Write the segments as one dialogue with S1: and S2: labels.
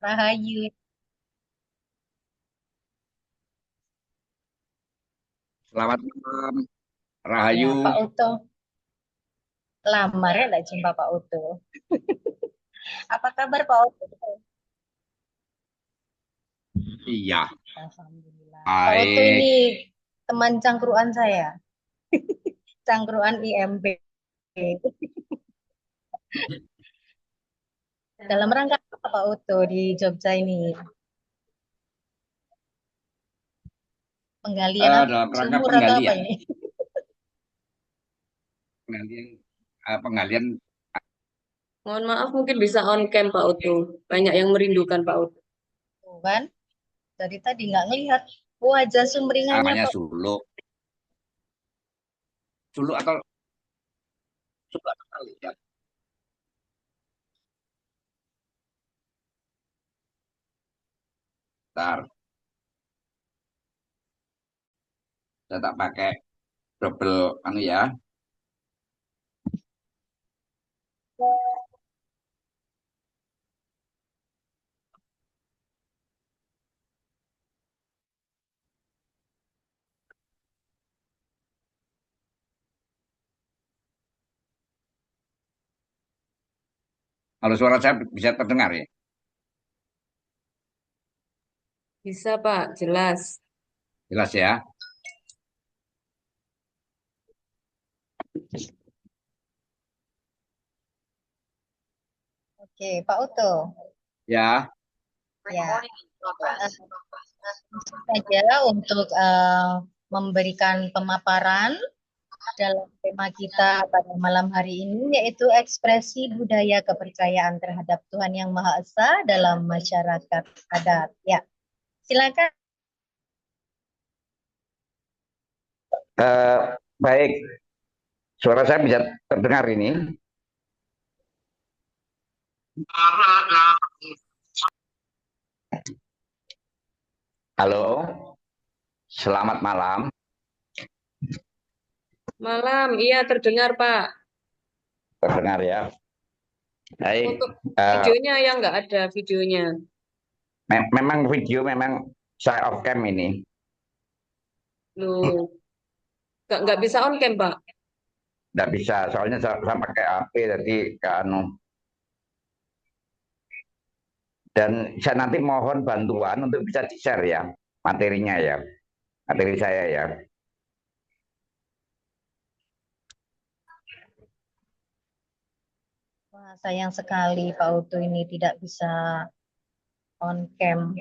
S1: Rahayu.
S2: Selamat malam,
S1: Ya,
S2: Rahayu.
S1: Pak Uto. Lama ya nggak jumpa Pak Uto. Apa kabar Pak Uto?
S2: Iya,
S1: Alhamdulillah. Pak Uto ini
S2: baik.
S1: teman cangkruan saya. Cangkruan IMB. Dalam rangka apa Pak Uto di Jogja ini? Penggalian apa?
S2: Dalam rangka
S1: Sumur atau apa
S2: penggalian,
S1: ini?
S2: penggalian, penggalian.
S3: Mohon maaf, mungkin bisa on cam Pak Utu. Banyak yang merindukan Pak Utu.
S1: Tuh kan? Dari tadi nggak ngelihat wajah sumringahnya
S2: Namanya
S1: Pak.
S2: suluk, suluk atau suluk atau kali ya. Ntar, saya tak pakai double anu ya. Kalau suara saya bisa terdengar ya.
S3: Bisa Pak, jelas.
S2: Jelas ya.
S1: Oke, Pak Uto.
S2: Ya,
S1: Ya, saja untuk memberikan pemaparan dalam tema kita pada malam hari ini, yaitu ekspresi budaya kepercayaan terhadap Tuhan Yang Maha Esa dalam masyarakat adat. Ya, silakan.
S2: eh, baik. Suara saya bisa terdengar ini. Halo, selamat malam.
S3: Malam, iya terdengar Pak.
S2: Terdengar ya. Baik.
S3: Untuk
S2: eh,
S3: videonya yang nggak ada videonya.
S2: memang video memang saya off cam ini.
S3: Loh, nggak bisa on cam Pak.
S2: Nggak bisa, soalnya saya pakai HP tadi ke anu. Dan saya nanti mohon bantuan untuk bisa di-share ya materinya ya, materi saya ya.
S1: Wah, sayang sekali Pak Utu ini tidak bisa on cam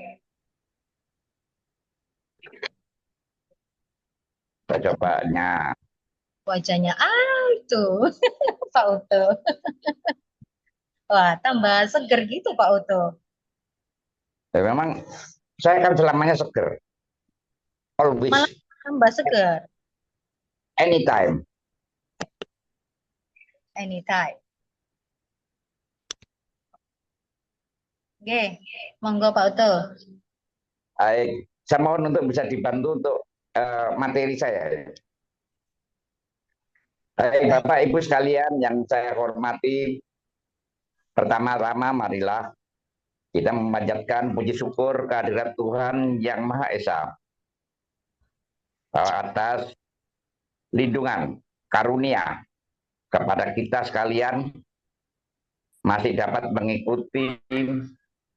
S2: Saya cobanya.
S1: wajahnya. Ah, itu Pak Utu. Wah, tambah seger gitu Pak Utu.
S2: Ya, memang saya kan selamanya seger,
S1: Malah
S2: always,
S1: tambah seger
S2: anytime.
S1: anytime. Oke, monggo Pak Utu.
S2: Baik, saya mohon untuk bisa dibantu untuk materi saya. Baik,
S1: Baik.
S2: Bapak Ibu sekalian yang saya hormati, pertama-tama marilah kita memanjatkan puji syukur kehadirat Tuhan Yang Maha Esa atas lindungan karunia kepada kita sekalian masih dapat mengikuti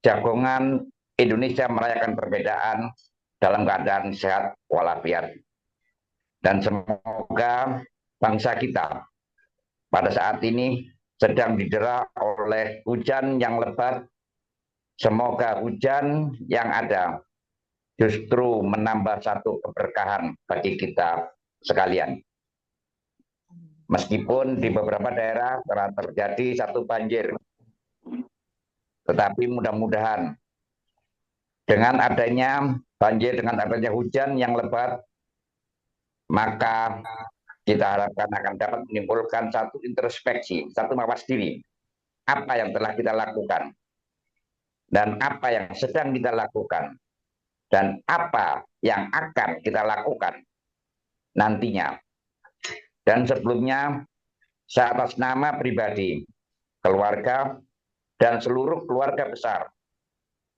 S2: jagongan Indonesia merayakan perbedaan dalam keadaan sehat walafiat. Dan semoga bangsa kita pada saat ini sedang didera oleh hujan yang lebat. Semoga hujan yang ada justru menambah satu keberkahan bagi kita sekalian. Meskipun di beberapa daerah telah terjadi satu banjir, tetapi mudah-mudahan dengan adanya banjir, dengan adanya hujan yang lebat, maka kita harapkan akan dapat menimbulkan satu introspeksi, satu mawas diri. Apa yang telah kita lakukan, dan apa yang sedang kita lakukan, dan apa yang akan kita lakukan nantinya. Dan sebelumnya, saya atas nama pribadi, keluarga, dan seluruh keluarga besar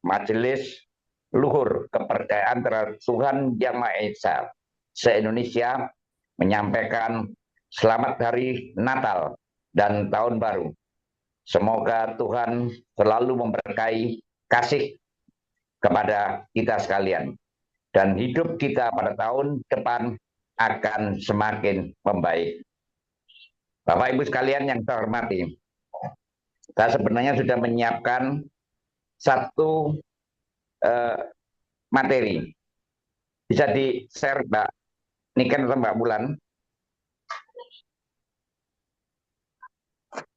S2: Majelis Luhur Kepercayaan terhadap Tuhan Yang Maha Esa se-Indonesia menyampaikan selamat hari Natal dan Tahun Baru. Semoga Tuhan selalu memberkahi kasih kepada kita sekalian. Dan hidup kita pada tahun depan akan semakin membaik. Bapak Ibu sekalian yang saya hormati, saya sebenarnya sudah menyiapkan satu materi. Bisa di-share Mbak Niken atau Mbak Bulan?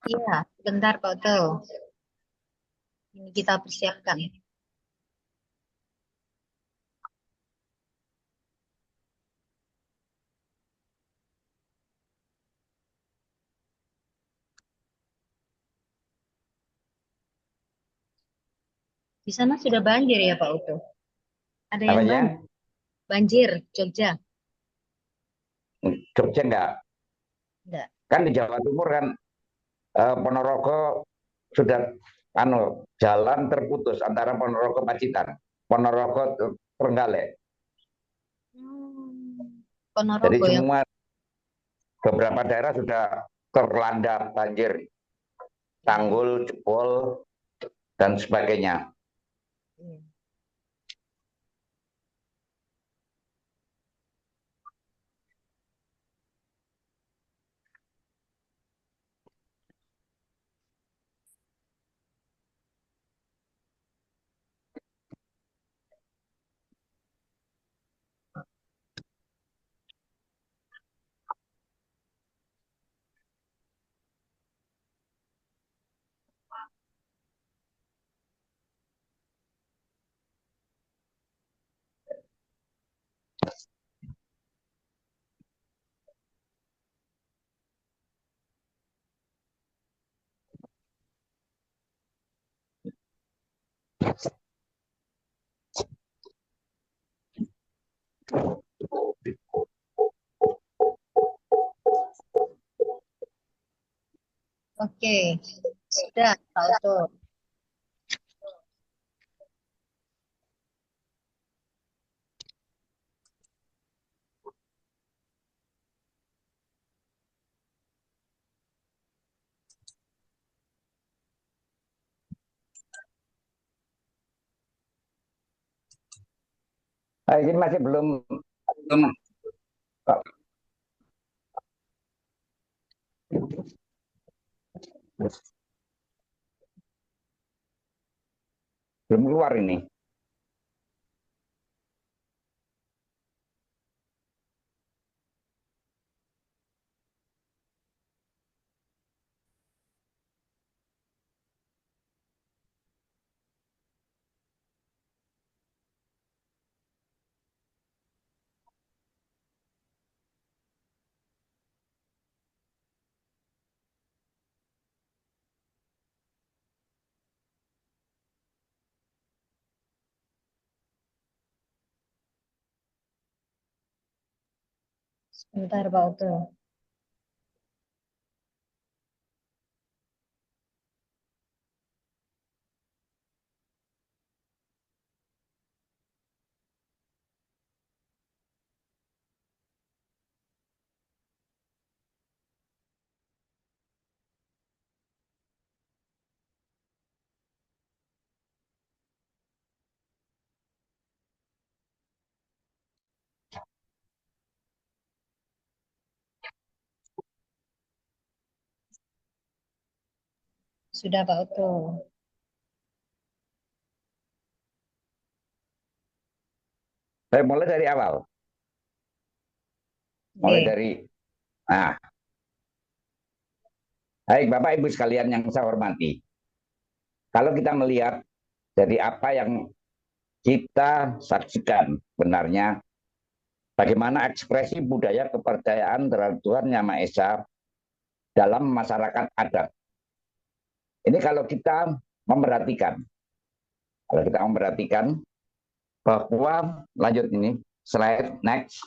S1: Iya, bentar Pak Oto. Ini kita persiapkan. Di sana sudah banjir ya Pak Oto? Ada yang
S2: Apanya?
S1: banjir, Jogja?
S2: Jogja enggak?
S1: Enggak.
S2: Kan di Jawa Timur kan Ponorogo sudah jalan terputus antara Ponorogo Pacitan, Ponorogo Trenggalek. Jadi
S1: Ponorogo ya.
S2: semua beberapa daerah sudah terlanda banjir, tanggul jebol dan sebagainya.
S1: Iya. Oke, sudah Pak Oto.
S2: Ini masih belum keluar ini.
S1: Sebentar Pak Oto. Sudah Pak Oto.
S2: Saya mulai dari awal. Mulai
S1: Oke.
S2: dari nah, baik Bapak Ibu sekalian yang saya hormati. Kalau kita melihat dari apa yang kita saksikan benarnya bagaimana ekspresi budaya kepercayaan terhadap Tuhan Yang Maha Esa dalam masyarakat adat. Ini kalau kita memperhatikan bahwa lanjut ini slide next.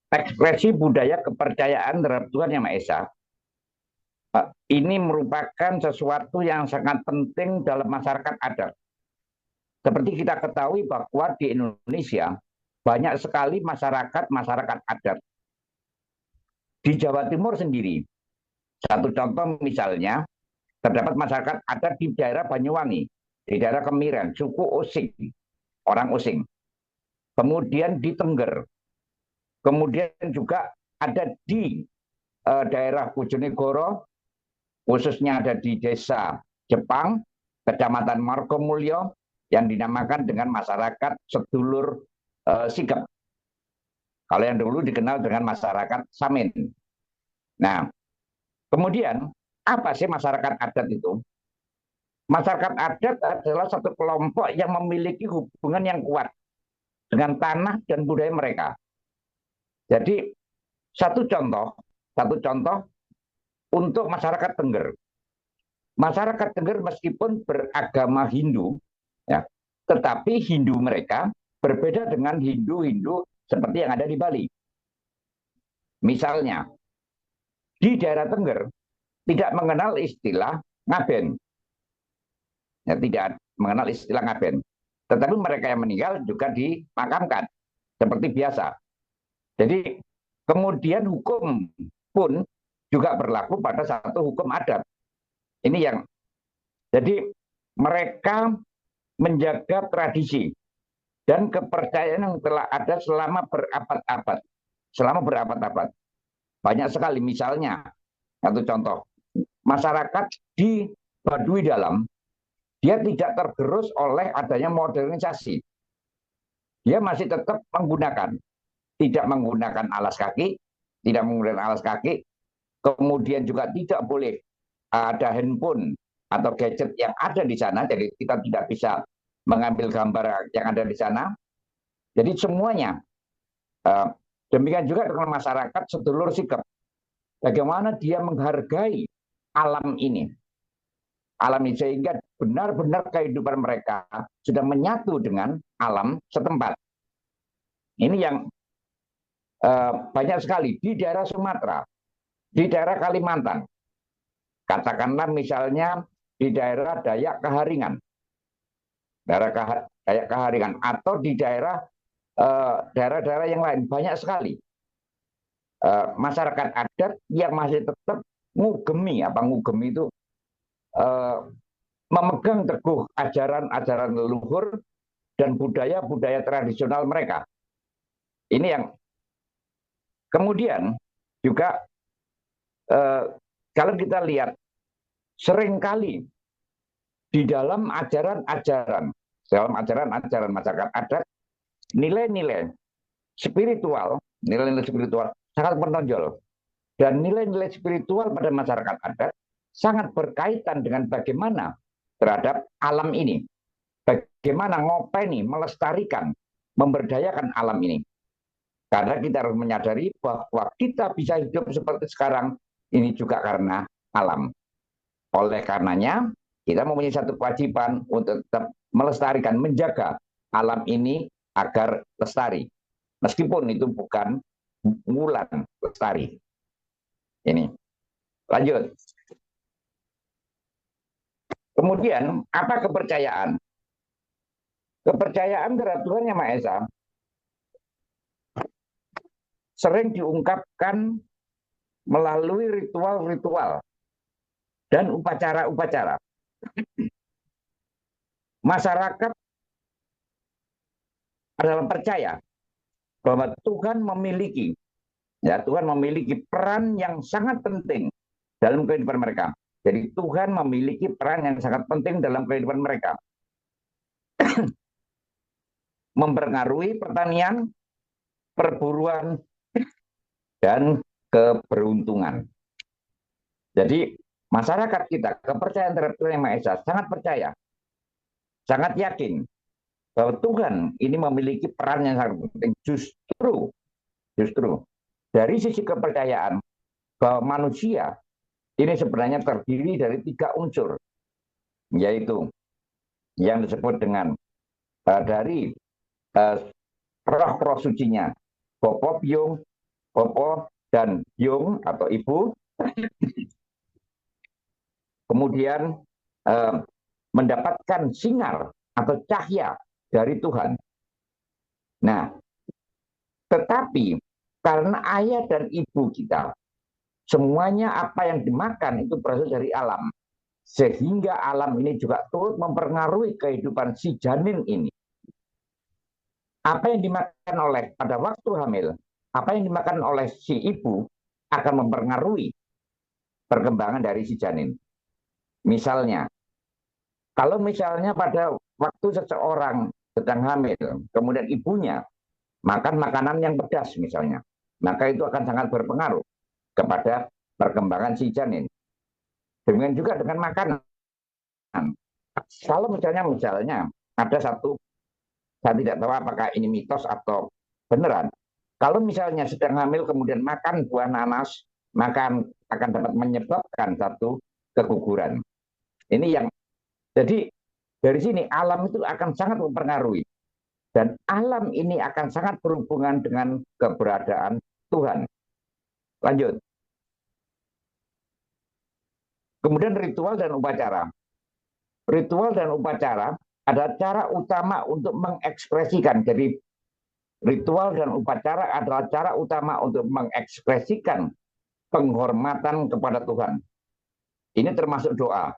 S2: ekspresi budaya kepercayaan terhadap Tuhan Yang Maha Esa ini merupakan sesuatu yang sangat penting dalam masyarakat adat. Seperti kita ketahui bahwa di Indonesia banyak sekali masyarakat adat. Di Jawa Timur sendiri, satu contoh misalnya, terdapat masyarakat adat di daerah Banyuwangi, di daerah Kemiren, suku Osing, orang Osing. Kemudian di Tengger, kemudian juga ada di daerah Bojonegoro, khususnya ada di desa Jepang, Kecamatan Margomulyo, yang dinamakan dengan masyarakat sedulur Sigep. Kalau yang dulu dikenal dengan masyarakat Samin. Nah, kemudian apa sih masyarakat adat itu? Masyarakat adat adalah satu kelompok yang memiliki hubungan yang kuat dengan tanah dan budaya mereka. Jadi satu contoh untuk masyarakat Tengger. Masyarakat Tengger meskipun beragama Hindu, ya, tetapi Hindu mereka berbeda dengan Hindu seperti yang ada di Bali. Misalnya, di daerah Tengger tidak mengenal istilah ngaben. Ya, tidak mengenal istilah ngaben. Tetapi mereka yang meninggal juga dimakamkan seperti biasa. Jadi kemudian hukum pun juga berlaku pada satu hukum adat. Ini yang jadi mereka menjaga tradisi dan kepercayaan yang telah ada selama berabad-abad. Selama berabad-abad. Banyak sekali misalnya, satu contoh, masyarakat di Baduy Dalam, dia tidak tergerus oleh adanya modernisasi. Dia masih tetap tidak menggunakan alas kaki, kemudian juga tidak boleh ada handphone atau gadget yang ada di sana, jadi kita tidak bisa mengambil gambar yang ada di sana. Jadi semuanya. Demikian juga dengan masyarakat sedulur Sigep. Bagaimana dia menghargai alam ini. Alam ini sehingga benar-benar kehidupan mereka sudah menyatu dengan alam setempat. Ini yang banyak sekali di daerah Sumatera, di daerah Kalimantan. Katakanlah misalnya di daerah Dayak Kaharingan. Dayak Kaharingan atau di daerah-daerah yang lain banyak sekali masyarakat adat yang masih tetap ngugemi itu memegang teguh ajaran leluhur dan budaya tradisional mereka. Ini yang kemudian juga kalau kita lihat seringkali di dalam ajaran masyarakat adat nilai-nilai spiritual sangat menonjol. Dan nilai-nilai spiritual pada masyarakat adat sangat berkaitan dengan bagaimana terhadap alam ini. Bagaimana ngopeni, melestarikan, memberdayakan alam ini. Karena kita harus menyadari bahwa kita bisa hidup seperti sekarang, ini juga karena alam. Oleh karenanya, kita mempunyai satu kewajiban untuk tetap melestarikan, menjaga alam ini agar lestari. Meskipun itu bukan bulan lestari. Ini. Lanjut. Kemudian, apa kepercayaan? Kepercayaan terhadap Tuhan Yang Maha Esa sering diungkapkan melalui ritual-ritual dan upacara-upacara. Masyarakat adalah percaya bahwa Tuhan memiliki peran yang sangat penting dalam kehidupan mereka. Jadi Tuhan memiliki peran yang sangat penting dalam kehidupan mereka. Mempengaruhi pertanian, perburuan, dan keberuntungan. Jadi masyarakat kita, kepercayaan terhadap Tuhan Yang Maha Esa sangat percaya, sangat yakin bahwa Tuhan ini memiliki peran yang sangat penting. Justru dari sisi kepercayaan bahwa manusia ini sebenarnya terdiri dari 3 unsur, yaitu yang disebut dengan dari roh sucinya, Bopo Byung, Opo dan Yung atau Ibu, kemudian mendapatkan sinar atau cahaya dari Tuhan. Nah, tetapi karena ayah dan ibu kita, semuanya apa yang dimakan itu berasal dari alam. Sehingga alam ini juga turut mempengaruhi kehidupan si janin ini. Apa yang dimakan oleh pada waktu hamil, apa yang dimakan oleh si ibu akan mempengaruhi perkembangan dari si janin. Misalnya, kalau misalnya pada waktu seseorang sedang hamil, kemudian ibunya makan makanan yang pedas misalnya, maka itu akan sangat berpengaruh kepada perkembangan si janin. Demikian juga dengan makanan. Kalau misalnya ada satu, saya tidak tahu apakah ini mitos atau beneran. Kalau misalnya sedang hamil kemudian makan buah nanas, maka akan dapat menyebabkan satu keguguran. Ini yang jadi dari sini alam itu akan sangat mempengaruhi. Dan alam ini akan sangat berhubungan dengan keberadaan Tuhan. Lanjut. Kemudian ritual dan upacara. Ritual dan upacara adalah cara utama untuk mengekspresikan. Jadi ritual dan upacara adalah cara utama untuk mengekspresikan penghormatan kepada Tuhan. Ini termasuk doa,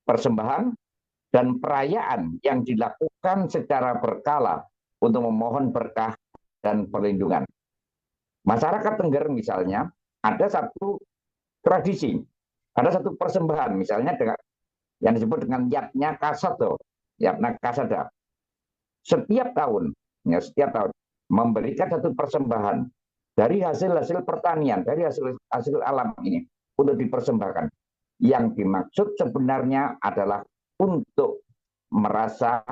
S2: persembahan, dan perayaan yang dilakukan secara berkala untuk memohon berkah dan perlindungan. Masyarakat Tengger misalnya, ada satu tradisi, ada satu persembahan, misalnya dengan yang disebut dengan Yatnya Kasado, Yatnya Kasada. Setiap tahun memberikan satu persembahan dari hasil-hasil pertanian, dari hasil alam ini untuk dipersembahkan. Yang dimaksud sebenarnya adalah untuk merasa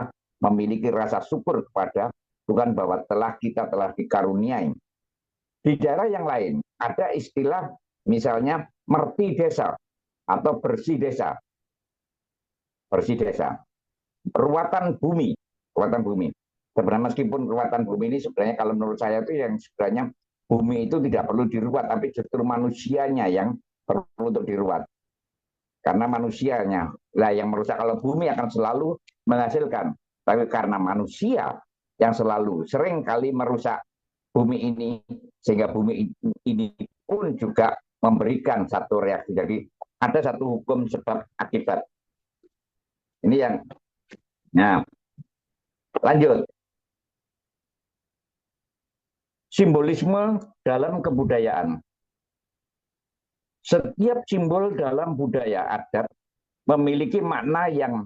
S2: memiliki rasa syukur kepada Tuhan bahwa kita telah dikaruniai. Di daerah yang lain ada istilah misalnya merti desa atau bersih desa. Bersih desa. Ruatan bumi. Sebenarnya meskipun ruatan bumi ini sebenarnya kalau menurut saya itu yang sebenarnya bumi itu tidak perlu diruat, tapi justru manusianya yang perlu untuk diruat. Karena manusianya lah yang merusak. Kalau bumi akan selalu menghasilkan, tapi karena manusia yang selalu sering kali merusak bumi ini, sehingga bumi ini pun juga memberikan satu reaksi. Jadi ada satu hukum sebab akibat. Ini yang, nah lanjut. Simbolisme dalam kebudayaan. Setiap simbol dalam budaya adat memiliki makna yang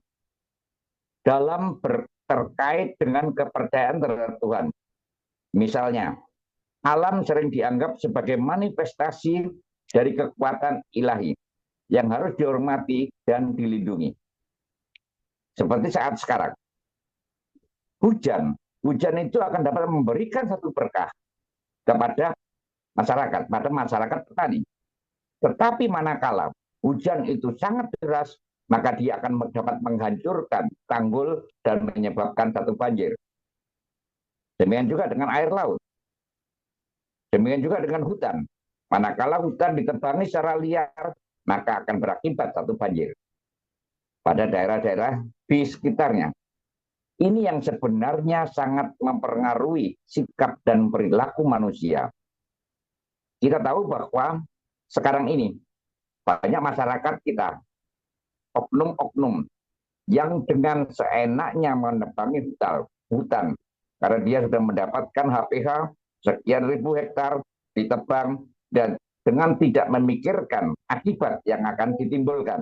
S2: dalam terkait dengan kepercayaan terhadap Tuhan. Misalnya, alam sering dianggap sebagai manifestasi dari kekuatan ilahi yang harus dihormati dan dilindungi. Seperti saat sekarang. Hujan itu akan dapat memberikan satu berkah kepada masyarakat, pada masyarakat petani. Tetapi manakala hujan itu sangat deras, maka dia akan dapat menghancurkan tanggul dan menyebabkan satu banjir. Demikian juga dengan air laut. Demikian juga dengan hutan. Manakala hutan ditebangi secara liar, maka akan berakibat satu banjir pada daerah-daerah di sekitarnya. Ini yang sebenarnya sangat mempengaruhi sikap dan perilaku manusia. Kita tahu bahwa sekarang ini banyak masyarakat kita, oknum-oknum yang dengan seenaknya menebangi hutan karena dia sudah mendapatkan HPH sekian ribu hektar ditebang dan dengan tidak memikirkan akibat yang akan ditimbulkan.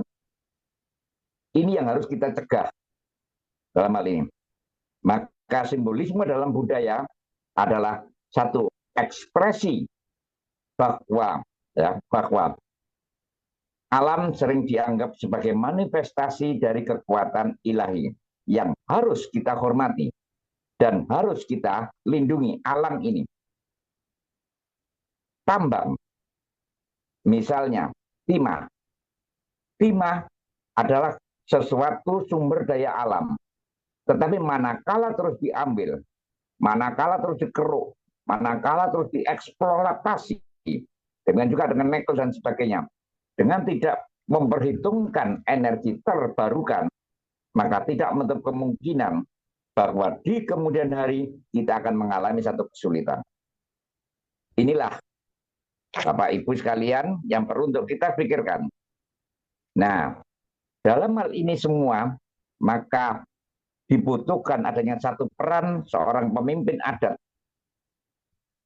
S2: Ini yang harus kita cegah dalam hal ini. Maka simbolisme dalam budaya adalah satu ekspresi bahwa alam sering dianggap sebagai manifestasi dari kekuatan ilahi yang harus kita hormati dan harus kita lindungi alam ini. Tambang, misalnya timah. Timah adalah sesuatu sumber daya alam. Tetapi manakala terus diambil, manakala terus dikeruk, manakala terus dieksploitasi dengan juga dengan nikel dan sebagainya, dengan tidak memperhitungkan energi terbarukan, maka tidak menutup kemungkinan bahwa di kemudian hari kita akan mengalami satu kesulitan. Inilah Bapak Ibu sekalian yang perlu untuk kita pikirkan. Nah, dalam hal ini semua, maka dibutuhkan adanya satu peran seorang pemimpin adat.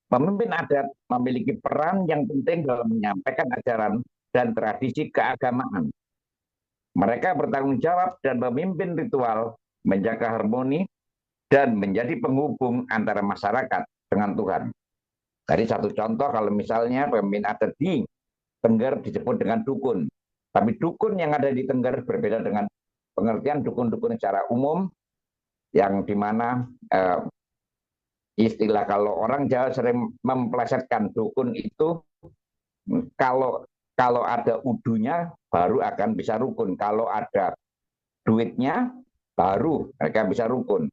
S2: Pemimpin adat memiliki peran yang penting dalam menyampaikan ajaran dan tradisi keagamaan. Mereka bertanggung jawab dan memimpin ritual, menjaga harmoni, dan menjadi penghubung antara masyarakat dengan Tuhan. Tadi satu contoh, kalau misalnya pemimpin adat di Tengger disebut dengan dukun. Tapi dukun yang ada di Tengger berbeda dengan pengertian dukun-dukun secara umum, yang dimana istilah kalau orang Jawa sering memplesetkan dukun itu kalau ada udunya baru akan bisa rukun, kalau ada duitnya baru mereka bisa rukun.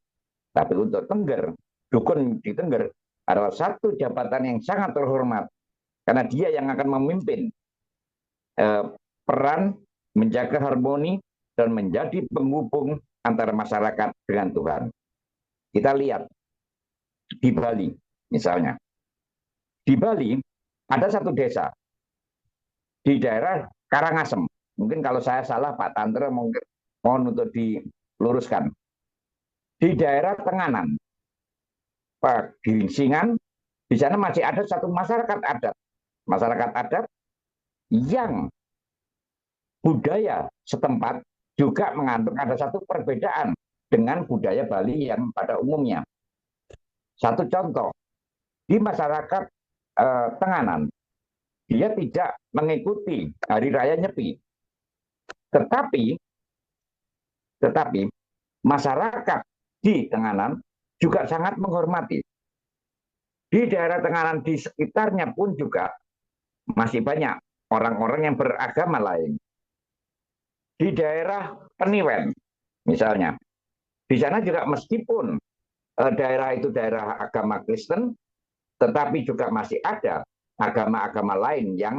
S2: Tapi untuk Tengger, dukun di Tengger adalah satu jabatan yang sangat terhormat karena dia yang akan memimpin peran menjaga harmoni dan menjadi penghubung antara masyarakat dengan Tuhan. Kita lihat di Bali misalnya. Di Bali ada satu desa di daerah Karangasem. Mungkin kalau saya salah Pak Tantra mohon untuk diluruskan. Di daerah Tenganan, Pak Giringsingan, di sana masih ada satu masyarakat adat. Masyarakat adat yang budaya setempat juga mengandung ada satu perbedaan dengan budaya Bali yang pada umumnya. Satu contoh, di masyarakat Tenganan, dia tidak mengikuti hari raya Nyepi. Tetapi masyarakat di Tenganan juga sangat menghormati. Di daerah Tenganan di sekitarnya pun juga masih banyak orang-orang yang beragama lain. Di daerah Peniwen, misalnya, di sana juga meskipun daerah itu daerah agama Kristen, tetapi juga masih ada agama-agama lain yang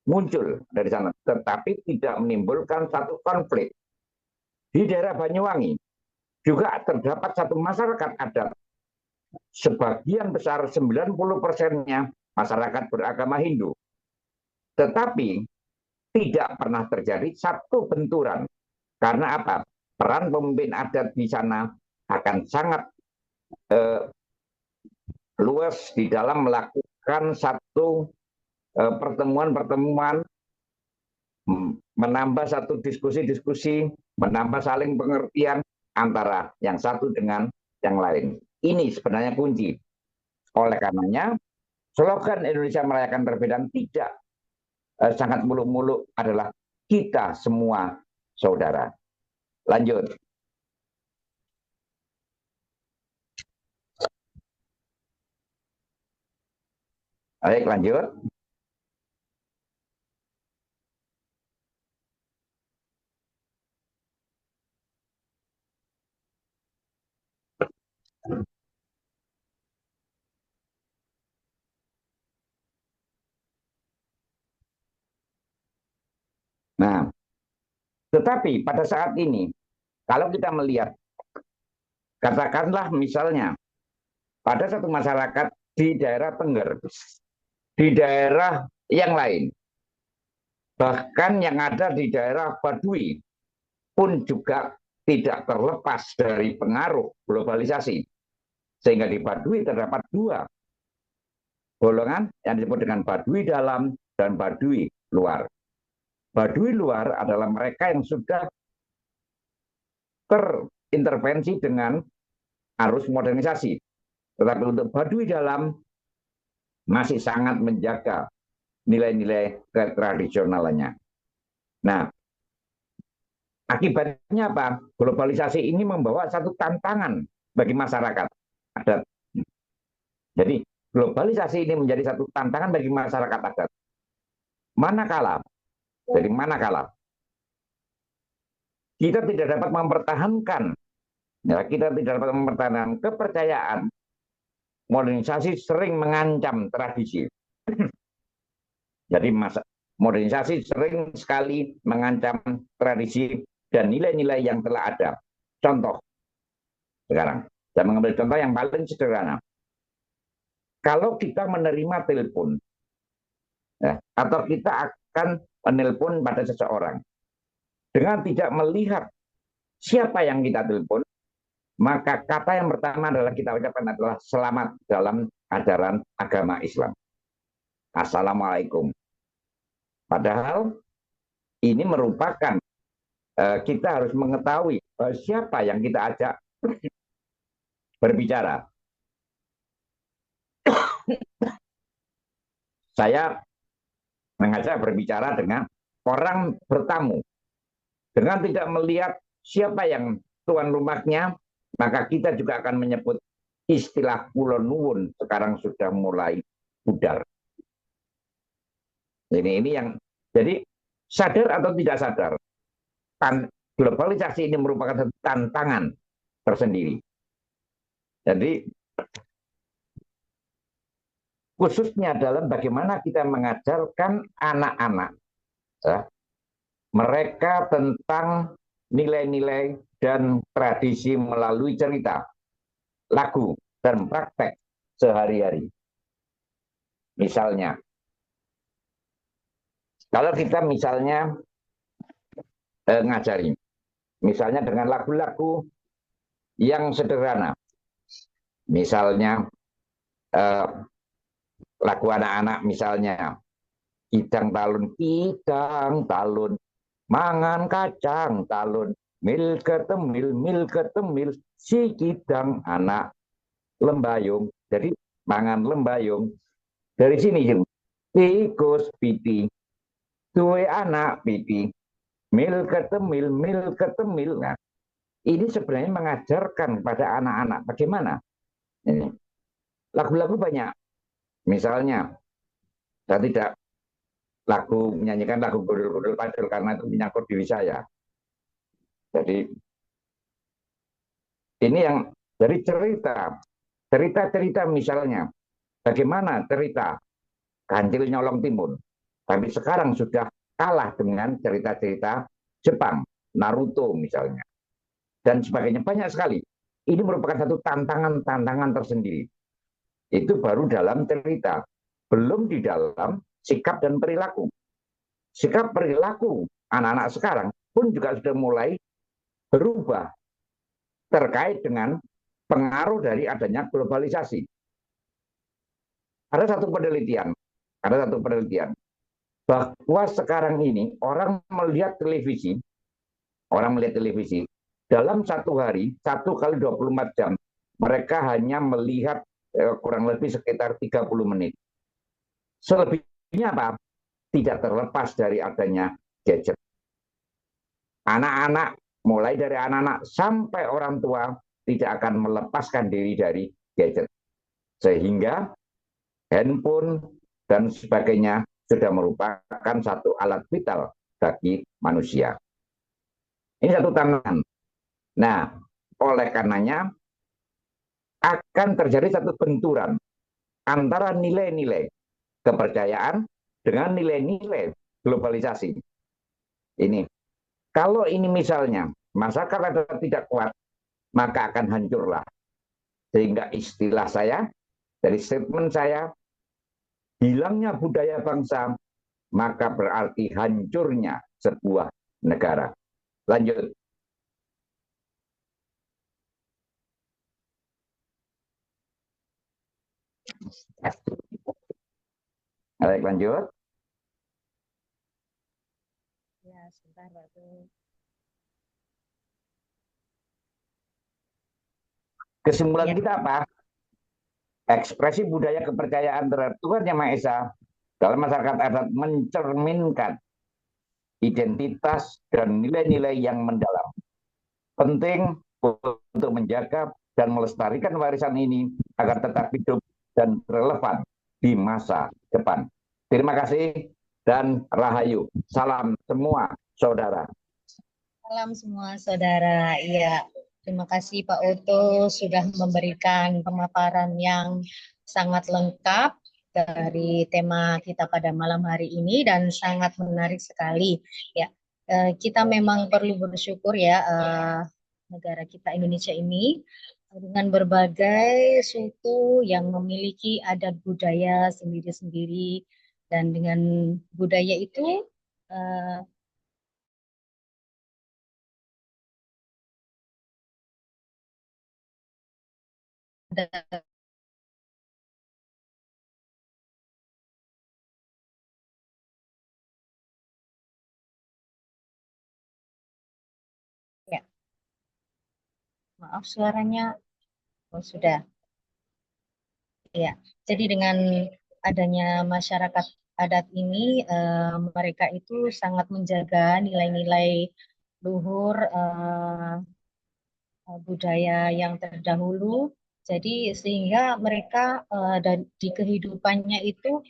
S2: muncul dari sana, tetapi tidak menimbulkan satu konflik. Di daerah Banyuwangi juga terdapat satu masyarakat adat, sebagian besar 90%-nya masyarakat beragama Hindu, tetapi tidak pernah terjadi satu benturan. Karena apa? Peran pemimpin adat di sana akan sangat luas di dalam melakukan satu pertemuan-pertemuan, menambah satu diskusi-diskusi, menambah saling pengertian antara yang satu dengan yang lain. Ini sebenarnya kunci. Oleh karenanya, slogan Indonesia Merayakan Perbedaan tidak sangat muluk-muluk, adalah kita semua saudara. Lanjut. Baik, lanjut. Nah, tetapi pada saat ini, kalau kita melihat, katakanlah misalnya, pada satu masyarakat di daerah Tengger, di daerah yang lain, bahkan yang ada di daerah Baduy, pun juga tidak terlepas dari pengaruh globalisasi. Sehingga di Baduy terdapat dua golongan yang disebut dengan Baduy dalam dan Baduy luar. Baduy luar adalah mereka yang sudah terintervensi dengan arus modernisasi. Tetapi untuk Baduy dalam masih sangat menjaga nilai-nilai tradisionalnya. Nah, akibatnya apa? Globalisasi ini membawa satu tantangan bagi masyarakat adat. Jadi globalisasi ini menjadi satu tantangan bagi masyarakat adat. Manakala kita tidak dapat mempertahankan, ya, kita tidak dapat mempertahankan kepercayaan modernisasi sering mengancam tradisi. Jadi modernisasi sering sekali mengancam tradisi dan nilai-nilai yang telah ada. Contoh sekarang, saya mengambil contoh yang paling sederhana. Kalau kita menerima telepon, ya, atau kita akan menelpon pada seseorang, dengan tidak melihat siapa yang kita telepon, maka kata yang pertama adalah kita ucapkan adalah selamat dalam ajaran agama Islam. Assalamualaikum. Padahal ini merupakan kita harus mengetahui siapa yang kita ajak berbicara. Saya mengajak berbicara dengan orang bertamu. Dengan tidak melihat siapa yang tuan rumahnya, maka kita juga akan menyebut istilah kulon nuwun sekarang sudah mulai pudar. Ini yang jadi sadar atau tidak sadar, globalisasi ini merupakan tantangan tersendiri. Jadi khususnya dalam bagaimana kita mengajarkan anak-anak, ya, mereka tentang nilai-nilai dan tradisi melalui cerita, lagu, dan praktek sehari-hari. Misalnya, kalau kita misalnya ngajari, misalnya dengan lagu-lagu yang sederhana, misalnya lagu anak-anak misalnya, kidang talun, mangan kacang talun, mil ketemil, si kidang anak lembayung. Jadi mangan lembayung. Dari sini, tikus piti, duwe anak piti, mil ketemil. Nah, ini sebenarnya mengajarkan pada anak-anak bagaimana. Ini lagu-lagu banyak. Misalnya, saya tidak menyanyikan lagu gudul-gudul padul karena itu menyangkut diri saya. Jadi ini yang dari cerita misalnya, bagaimana cerita Kancil Nyolong Timun, tapi sekarang sudah kalah dengan cerita-cerita Jepang, Naruto misalnya, dan sebagainya, banyak sekali. Ini merupakan satu tantangan tersendiri. Itu baru dalam cerita, belum di dalam sikap dan perilaku. Sikap perilaku anak-anak sekarang pun juga sudah mulai berubah terkait dengan pengaruh dari adanya globalisasi. Ada satu penelitian bahwa sekarang ini orang melihat televisi dalam satu hari, 1 kali 24 jam, mereka hanya melihat kurang lebih sekitar 30 menit. Selebihnya apa? Tidak terlepas dari adanya gadget. Anak-anak, mulai dari anak-anak sampai orang tua, tidak akan melepaskan diri dari gadget. Sehingga handphone dan sebagainya sudah merupakan satu alat vital bagi manusia. Ini satu tantangan. Nah, oleh karenanya akan terjadi satu benturan antara nilai-nilai kepercayaan dengan nilai-nilai globalisasi. Ini, kalau ini misalnya masyarakat ada tidak kuat, maka akan hancurlah. Sehingga istilah saya, dari statement saya, hilangnya budaya bangsa, maka berarti hancurnya sebuah negara. Lanjut. Baik, lanjut.
S1: Ya, sebentar, Pak Tuh.
S2: Kesimpulan kita apa? Ekspresi budaya kepercayaan terhadap Tuhan Yang Maha Esa dalam masyarakat adat mencerminkan identitas dan nilai-nilai yang mendalam. Penting untuk menjaga dan melestarikan warisan ini agar tetap hidup dan relevan di masa depan. Terima kasih dan rahayu. Salam semua saudara.
S1: Salam semua saudara. Iya. Terima kasih Pak Oto sudah memberikan pemaparan yang sangat lengkap dari tema kita pada malam hari ini dan sangat menarik sekali. Ya, kita memang perlu bersyukur ya, negara kita Indonesia ini dengan berbagai suku yang memiliki adat budaya sendiri-sendiri, dan dengan budaya itu eh, ada, ya, maaf suaranya, oh, sudah. Ya, jadi dengan adanya masyarakat adat ini, mereka itu sangat menjaga nilai-nilai luhur, budaya yang terdahulu. Jadi sehingga mereka di kehidupannya itu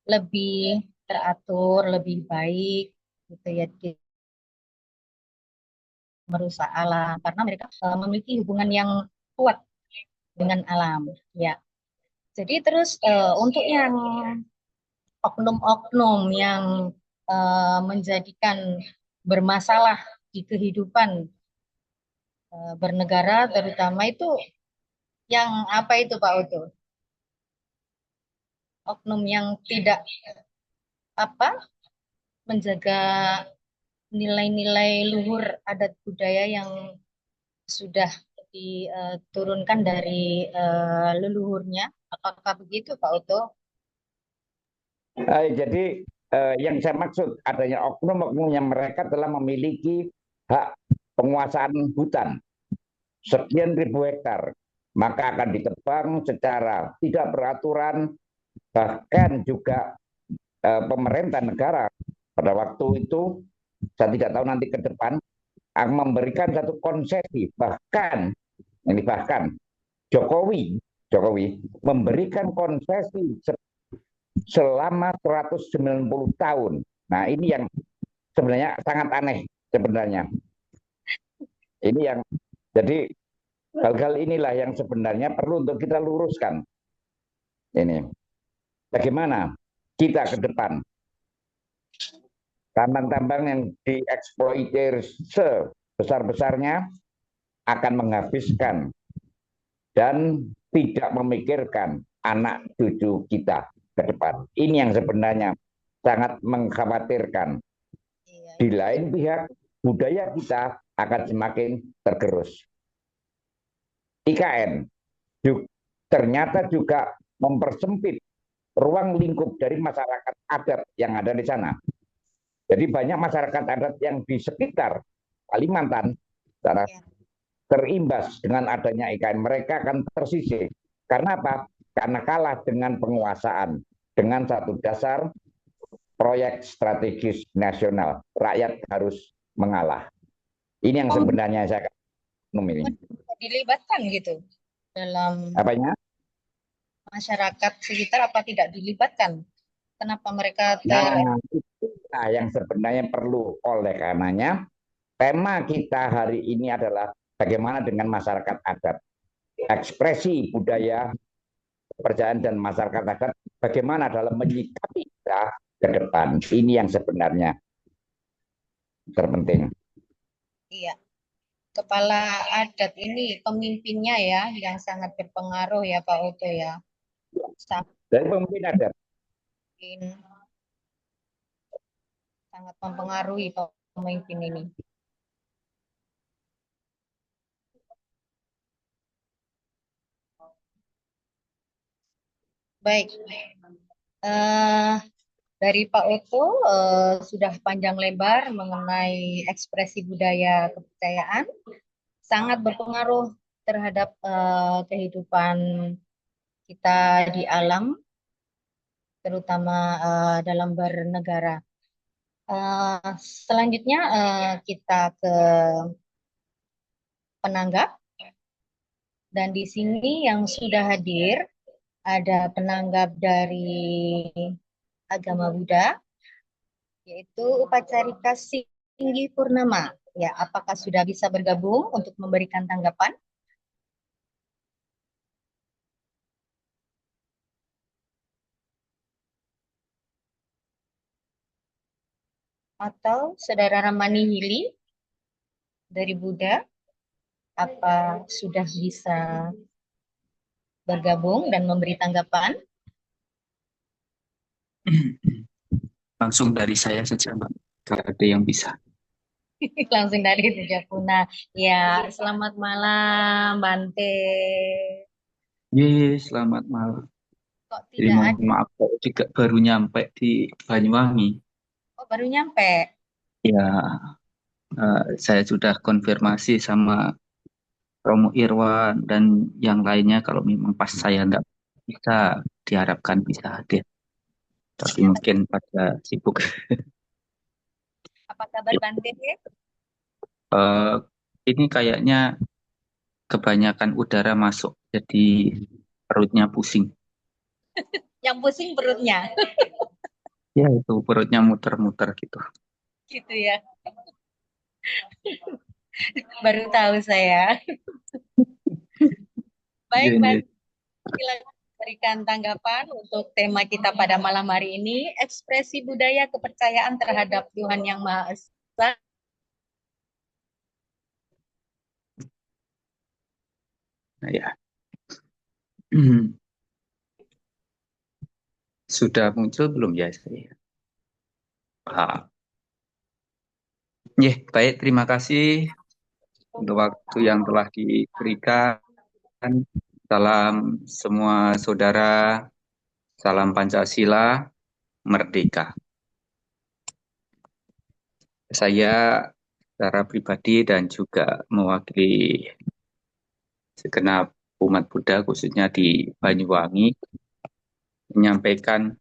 S1: lebih teratur, lebih baik, gitu ya, merusak alam karena mereka memiliki hubungan yang kuat dengan alam. Ya, jadi terus untuk yang oknum-oknum yang menjadikan bermasalah di kehidupan bernegara, terutama itu yang apa itu Pak Uto? Oknum yang tidak apa menjaga nilai-nilai luhur adat budaya yang sudah diturunkan dari leluhurnya. Apakah begitu Pak Uto?
S2: Jadi yang saya maksud adanya oknum-oknum yang mereka telah memiliki hak penguasaan hutan sekian ribu hektar, maka akan ditebang secara tidak beraturan, bahkan juga pemerintah negara pada waktu itu, saya tidak tahu nanti ke depan, akan memberikan satu konsesi, bahkan Jokowi memberikan konsesi selama 190 tahun. Nah, ini yang sebenarnya sangat aneh sebenarnya. Ini yang jadi hal-hal inilah yang sebenarnya perlu untuk kita luruskan. Ini bagaimana kita ke depan tambang-tambang yang dieksploitir sebesar-besarnya akan menghabiskan dan tidak memikirkan anak cucu kita ke depan. Ini yang sebenarnya sangat mengkhawatirkan.
S1: Iya,
S2: Di lain pihak, budaya kita akan semakin tergerus. IKN ternyata juga mempersempit ruang lingkup dari masyarakat adat yang ada di sana. Jadi banyak masyarakat adat yang di sekitar Kalimantan terimbas dengan adanya IKN. Mereka akan tersisih. Karena apa? Karena kalah dengan penguasaan. Dengan satu dasar proyek strategis nasional. Rakyat harus mengalah. Ini yang sebenarnya saya memilih.
S1: dilibatkan gitu dalam
S2: Apanya?
S1: masyarakat sekitar, apa tidak dilibatkan? Kenapa mereka
S2: Nah, itulah yang sebenarnya perlu. Oleh karenanya, tema kita hari ini adalah bagaimana dengan masyarakat adat. Ekspresi budaya, kepercayaan dan masyarakat adat, bagaimana dalam menyikapi kita ke depan. Ini yang sebenarnya terpenting.
S1: iya, kepala adat ini pemimpinnya ya yang sangat berpengaruh ya Pak Oto ya. Sangat
S2: Dari pemimpin adat.
S1: sangat mempengaruhi pemimpin ini. Baik, dari Pak Oto sudah panjang lebar mengenai ekspresi budaya kepercayaan, sangat berpengaruh terhadap kehidupan kita di alam, terutama dalam bernegara. Selanjutnya kita ke penanggap, dan di sini yang sudah hadir ada penanggap dari agama Buddha, yaitu Upacarika Singgi Purnama. Ya, apakah sudah bisa bergabung untuk memberikan tanggapan? Atau Saudara Ramani Hili dari Buddha, apa sudah bisa bergabung dan memberi tanggapan?
S4: Langsung dari saya saja, Mbak. Kalau ada yang bisa.
S1: Langsung dari Sejapuna. Ya, selamat malam, Bante.
S4: Selamat malam.
S1: Kok
S4: Jadi
S1: tidak
S4: mohon
S1: ada?
S4: maaf, saya juga baru nyampe di Banyuwangi.
S1: Oh, baru nyampe.
S4: Ya, saya sudah konfirmasi sama Romo Irwan dan yang lainnya kalau memang pas saya nggak bisa, diharapkan bisa hadir. Tapi mungkin pada sibuk.
S1: Apa kabar Bante?
S4: Eh, ini kayaknya kebanyakan udara masuk, jadi perutnya pusing.
S1: Yang pusing perutnya.
S4: Ya, itu perutnya muter-muter gitu.
S1: Gitu ya. Baru tahu saya. Baik,
S4: Iya, iya.
S1: Bante, silakan berikan tanggapan untuk tema kita pada malam hari ini, ekspresi budaya kepercayaan terhadap Tuhan Yang Maha Esa.
S4: Nah, ya. Sudah muncul belum ya saya? Ah. Baik, terima kasih untuk waktu yang telah diberikan. Salam semua saudara, salam Pancasila, merdeka. Saya secara pribadi dan juga mewakili segenap umat Buddha khususnya di Banyuwangi menyampaikan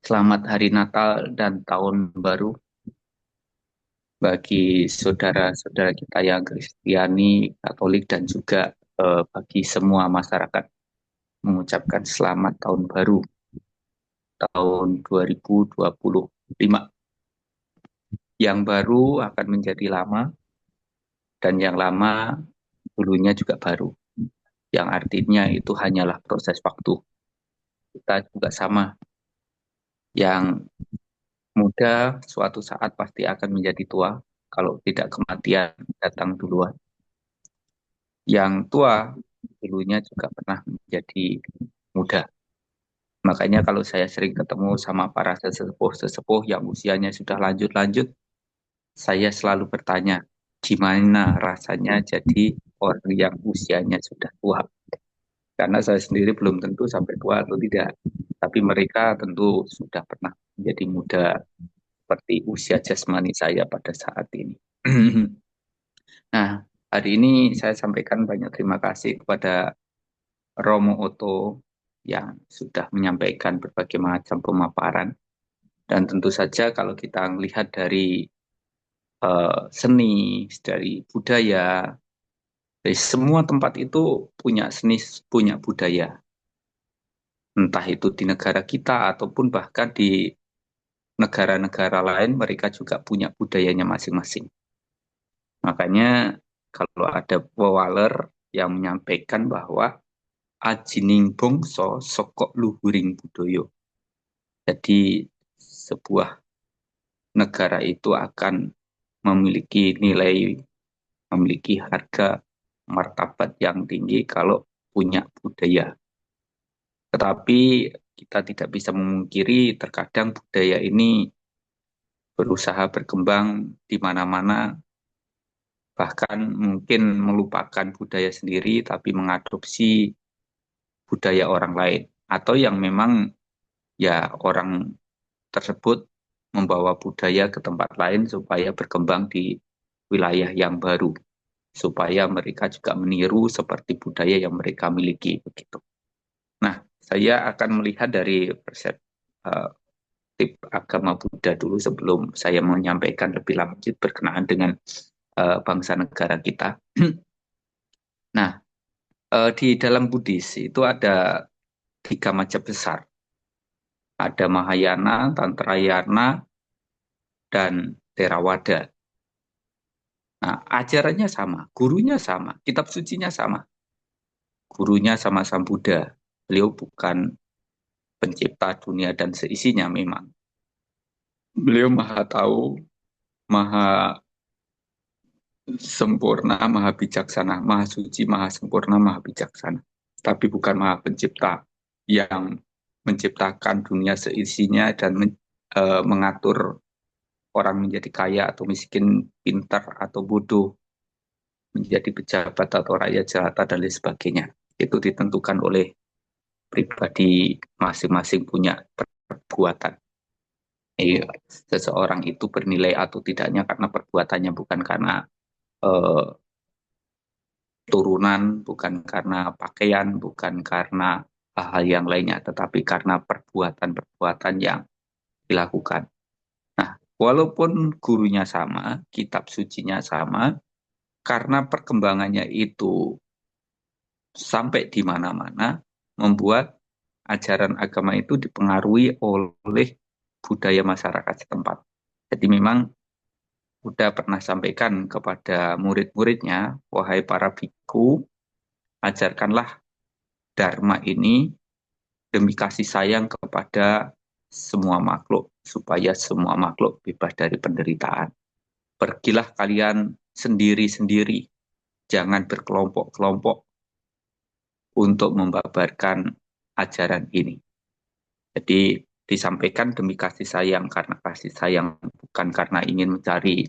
S4: selamat hari Natal dan Tahun Baru bagi saudara-saudara kita yang Kristiani, Katolik, dan juga bagi semua masyarakat mengucapkan selamat tahun baru tahun 2025. Yang baru akan menjadi lama dan yang lama dulunya juga baru. Yang artinya itu hanyalah proses waktu. Kita juga sama. Yang muda suatu saat pasti akan menjadi tua kalau tidak kematian datang duluan. Yang tua dulunya juga pernah menjadi muda. Makanya kalau saya sering ketemu sama para sesepuh-sesepuh yang usianya sudah lanjut-lanjut, saya selalu bertanya, gimana rasanya jadi orang yang usianya sudah tua? Karena saya sendiri belum tentu sampai tua atau tidak. Tapi mereka tentu sudah pernah menjadi muda seperti usia jasmani saya pada saat ini. Nah, hari ini saya sampaikan banyak terima kasih kepada Romo Oto yang sudah menyampaikan berbagai macam pemaparan. Dan tentu saja kalau kita melihat dari seni, dari budaya, dari semua tempat itu punya seni, punya budaya. Entah itu di negara kita ataupun bahkan di negara-negara lain mereka juga punya budayanya masing-masing. Makanya kalau ada pewaler yang menyampaikan bahwa ajining bongso sokok luhuring budoyo. Jadi sebuah negara itu akan memiliki nilai, memiliki harga martabat yang tinggi kalau punya budaya. Tetapi kita tidak bisa memungkiri terkadang budaya ini berusaha berkembang di mana-mana, bahkan mungkin melupakan budaya sendiri tapi mengadopsi budaya orang lain. Atau yang memang ya orang tersebut membawa budaya ke tempat lain supaya berkembang di wilayah yang baru, supaya mereka juga meniru seperti budaya yang mereka miliki begitu. Nah, saya akan melihat dari perspektif agama Buddha dulu sebelum saya menyampaikan lebih lanjut berkenaan dengan bangsa negara kita. Nah, di dalam Buddhis itu ada 3 macam besar. Ada Mahayana, Tantrayana, dan Theravada. Nah, ajarannya sama, gurunya sama, kitab sucinya sama. Gurunya sama Sang Buddha. Beliau bukan pencipta dunia dan seisinya memang. Beliau maha tahu, maha sempurna, maha bijaksana, maha suci, maha sempurna, maha bijaksana. Tapi bukan maha pencipta yang menciptakan dunia seisinya dan mengatur orang menjadi kaya atau miskin, pintar atau bodoh, menjadi pejabat atau rakyat jelata dan lain sebagainya. Itu ditentukan oleh pribadi masing-masing punya perbuatan. Seseorang itu bernilai atau tidaknya karena perbuatannya, bukan karena eh, turunan, bukan karena pakaian, bukan karena hal-hal yang lainnya, tetapi karena perbuatan-perbuatan yang dilakukan. Nah, walaupun gurunya sama, kitab sucinya sama, karena perkembangannya itu sampai di mana-mana, membuat ajaran agama itu dipengaruhi oleh budaya masyarakat setempat. Jadi memang Buddha pernah sampaikan kepada murid-muridnya, wahai para biku, ajarkanlah Dharma ini demi kasih sayang kepada semua makhluk, supaya semua makhluk bebas dari penderitaan. Pergilah kalian sendiri-sendiri, jangan berkelompok-kelompok untuk membabarkan ajaran ini. Jadi disampaikan demi kasih sayang, karena kasih sayang bukan karena ingin mencari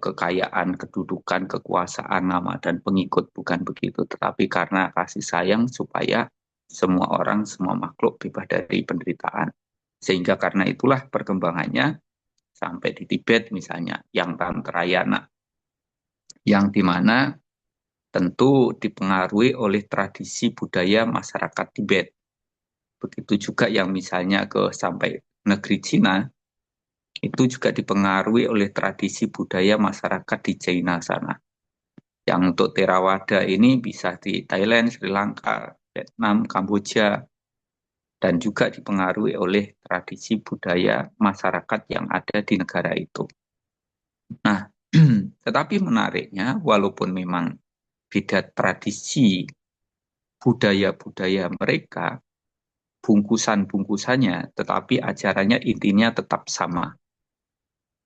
S4: kekayaan, kedudukan, kekuasaan, nama, dan pengikut, bukan begitu. Tetapi karena kasih sayang supaya semua orang, semua makhluk bebas dari penderitaan. Sehingga karena itulah perkembangannya sampai di Tibet misalnya, yang Tantrayana, yang dimana tentu dipengaruhi oleh tradisi budaya masyarakat Tibet. Begitu juga yang misalnya sampai negeri Cina, itu juga dipengaruhi oleh tradisi budaya masyarakat di China sana. Yang untuk Theravada ini bisa di Thailand, Sri Lanka, Vietnam, Kamboja, dan juga dipengaruhi oleh tradisi budaya masyarakat yang ada di negara itu. Nah, tetapi menariknya, walaupun memang beda tradisi budaya-budaya mereka, bungkusan-bungkusannya, tetapi ajarannya intinya tetap sama,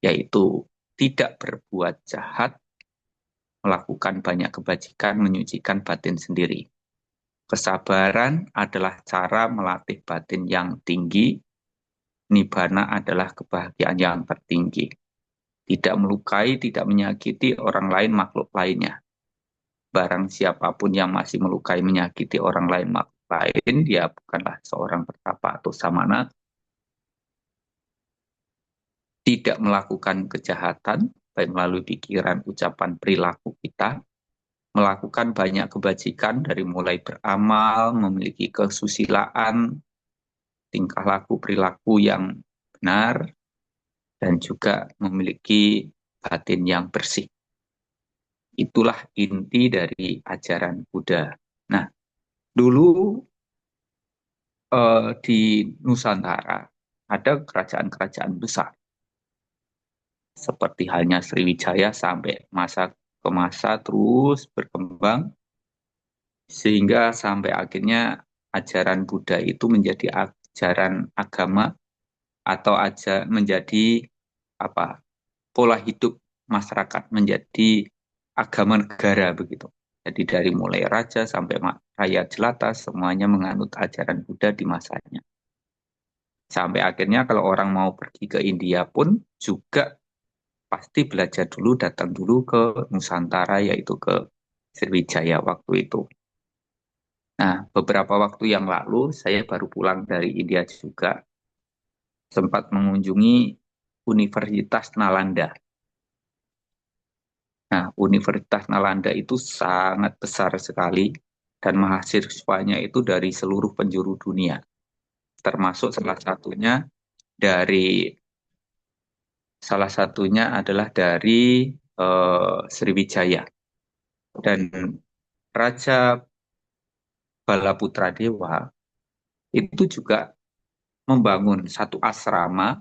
S4: yaitu tidak berbuat jahat, melakukan banyak kebajikan, menyucikan batin sendiri. Kesabaran adalah cara melatih batin yang tinggi, nibbana adalah kebahagiaan yang tertinggi. Tidak melukai, tidak menyakiti orang lain, makhluk lainnya. Barang siapapun yang masih melukai, menyakiti orang lain, makhluk lain, dia bukanlah seorang pertapa atau samana. Tidak melakukan kejahatan, baik melalui pikiran, ucapan, perilaku kita, melakukan banyak kebajikan dari mulai beramal, memiliki kesusilaan, tingkah laku perilaku yang benar, dan juga memiliki batin yang bersih. Itulah inti dari ajaran Buddha. Nah, dulu di Nusantara ada kerajaan-kerajaan besar, seperti halnya Sriwijaya sampai masa ke masa terus berkembang, sehingga sampai akhirnya ajaran Buddha itu menjadi ajaran agama atau menjadi apa, pola hidup masyarakat, menjadi agama negara begitu. Jadi dari mulai raja sampai rakyat jelata semuanya menganut ajaran Buddha di masanya. Sampai akhirnya kalau orang mau pergi ke India pun juga pasti belajar dulu, datang dulu ke Nusantara, yaitu ke Sriwijaya waktu itu. Nah, beberapa waktu yang lalu saya baru pulang dari India juga, sempat mengunjungi Universitas Nalanda. Nah, Universitas Nalanda itu sangat besar sekali dan mahasiswanya itu dari seluruh penjuru dunia. Termasuk dari salah satunya adalah dari Sriwijaya. Dan Raja Balaputra Dewa itu juga membangun satu asrama